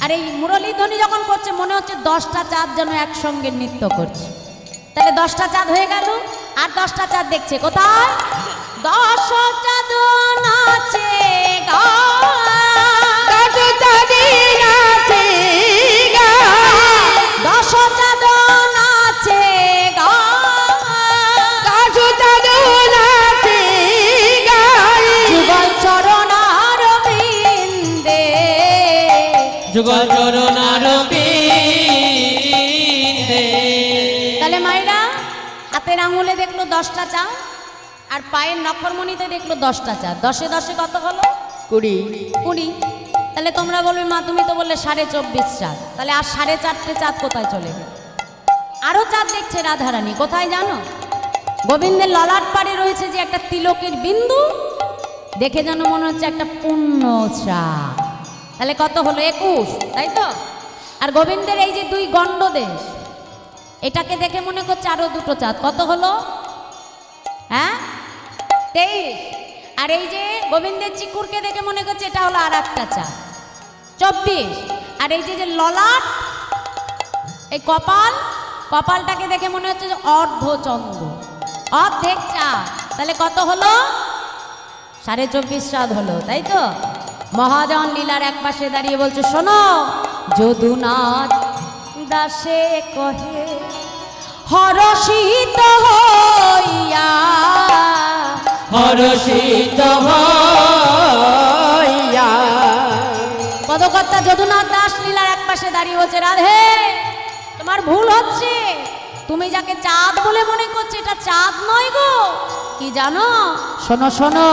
আর এই মুরলী ধ্বনি যখন করছে মনে হচ্ছে 10টা চাঁদ যেন একসঙ্গে নৃত্য করছে। তাহলে 10টা চাঁদ হয়ে গেল, আর 10টা চাঁদ দেখছে কোথায়? 10 চাঁদ 10টা চাঁদ, আর পায়ের নখরমণিতে দেখলো 10টা চাঁদ। 10-এ 10-এ কত হলো? 20। তাহলে তোমরা বলবে মা তুমি তো বললে 24.5 চাঁদ, তাহলে আর 4.5টে চাঁদ কোথায় চলে গেল? আরো চাঁদ দেখছে রাধারানী, কোথায় জানো? গোবিন্দের ললাট পাড়ে রয়েছে যে একটা তিলকের বিন্দু, দেখে যেন মনে হচ্ছে একটা পূর্ণ চাঁদ। তাহলে কত হলো? 21, তাই তো? আর গোবিন্দের এই যে 2 গণ্ডদেশ, এটাকে দেখে মনে করছে আরো 2টো চাঁদ। কত হলো? হ্যাঁ, 23। আর এই যে গোবিন্দের চিকুরকে দেখে মনে করছে এটা হলো আর একটা চাঁদ, 24। আর এই যে ললাট, এই কপালটাকে দেখে মনে হচ্ছে যে অর্ধচন্দ্র, অর্ধেক চাঁদ। তাহলে কত হলো? 24.5 চাঁদ হলো, তাই তো? মহাজন লীলার এক পাশে দাঁড়িয়ে বলছে, শোনো, যদুনাথ দাসে কহে হরষিত হইয়া, হরষিত হইয়া। পদকর্তা যদুনাথ দাস লীলার এক পাশে দাঁড়িয়ে বলছে, রাধে তোমার ভুল হচ্ছে, তুমি যাকে চাঁদ বলে মনে করছো এটা চাঁদ নয় গো। কি জানো? শোনো শোনো,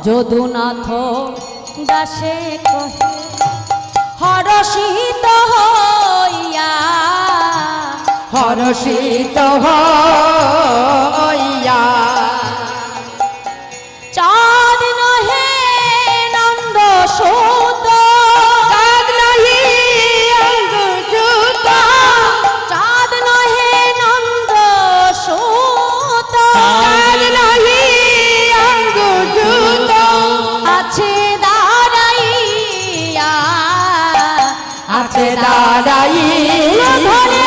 যদুনাথ দাসে কহে হরষিত হইয়া, হরষিত হইয়া। চাঁদ নহে নন্দ সুত, চাঁদ নাহি অঙ্গযুত, চাঁদ নহে নন্দ সুত, চাঁদ নাহি অঙ্গযুত, আছে দাঁড়াইয়া, আছে দাঁড়াইয়া ধরে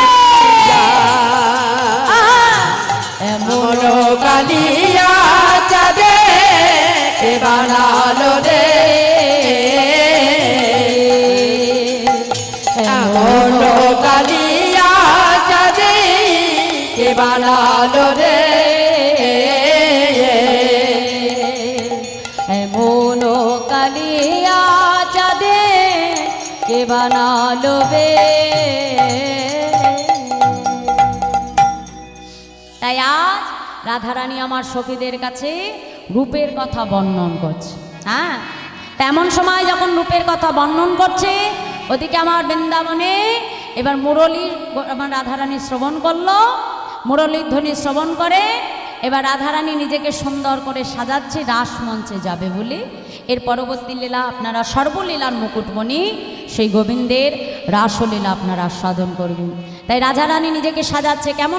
এমন কালিয়া চাঁদে কে বানালো রে, এমন কালিয়া চাঁদে কে বানালো রে, এমন কালিয়া চাঁদে কে বানালো বে। তাই আজ রাধারানী আমার সখীদের কাছে রূপের কথা বর্ণন করছে। হ্যাঁ, তেমন সময় যখন রূপের কথা বর্ণন করছে, ওদিকে আমার বৃন্দাবনে এবার মুরলী আমার রাধারানী শ্রবণ করলো, মুরলীর ধ্বনি শ্রবণ করে এবার রাধারানী নিজেকে সুন্দর করে সাজাচ্ছে রাসমঞ্চে যাবে বলে। এর পরবর্তী লীলা আপনারা সর্বলীলার মুকুটমণি সেই গোবিন্দের রাসলীলা আপনারা আস্বাদন করবেন। তাই রাধারানী নিজেকে সাজাচ্ছে কেমন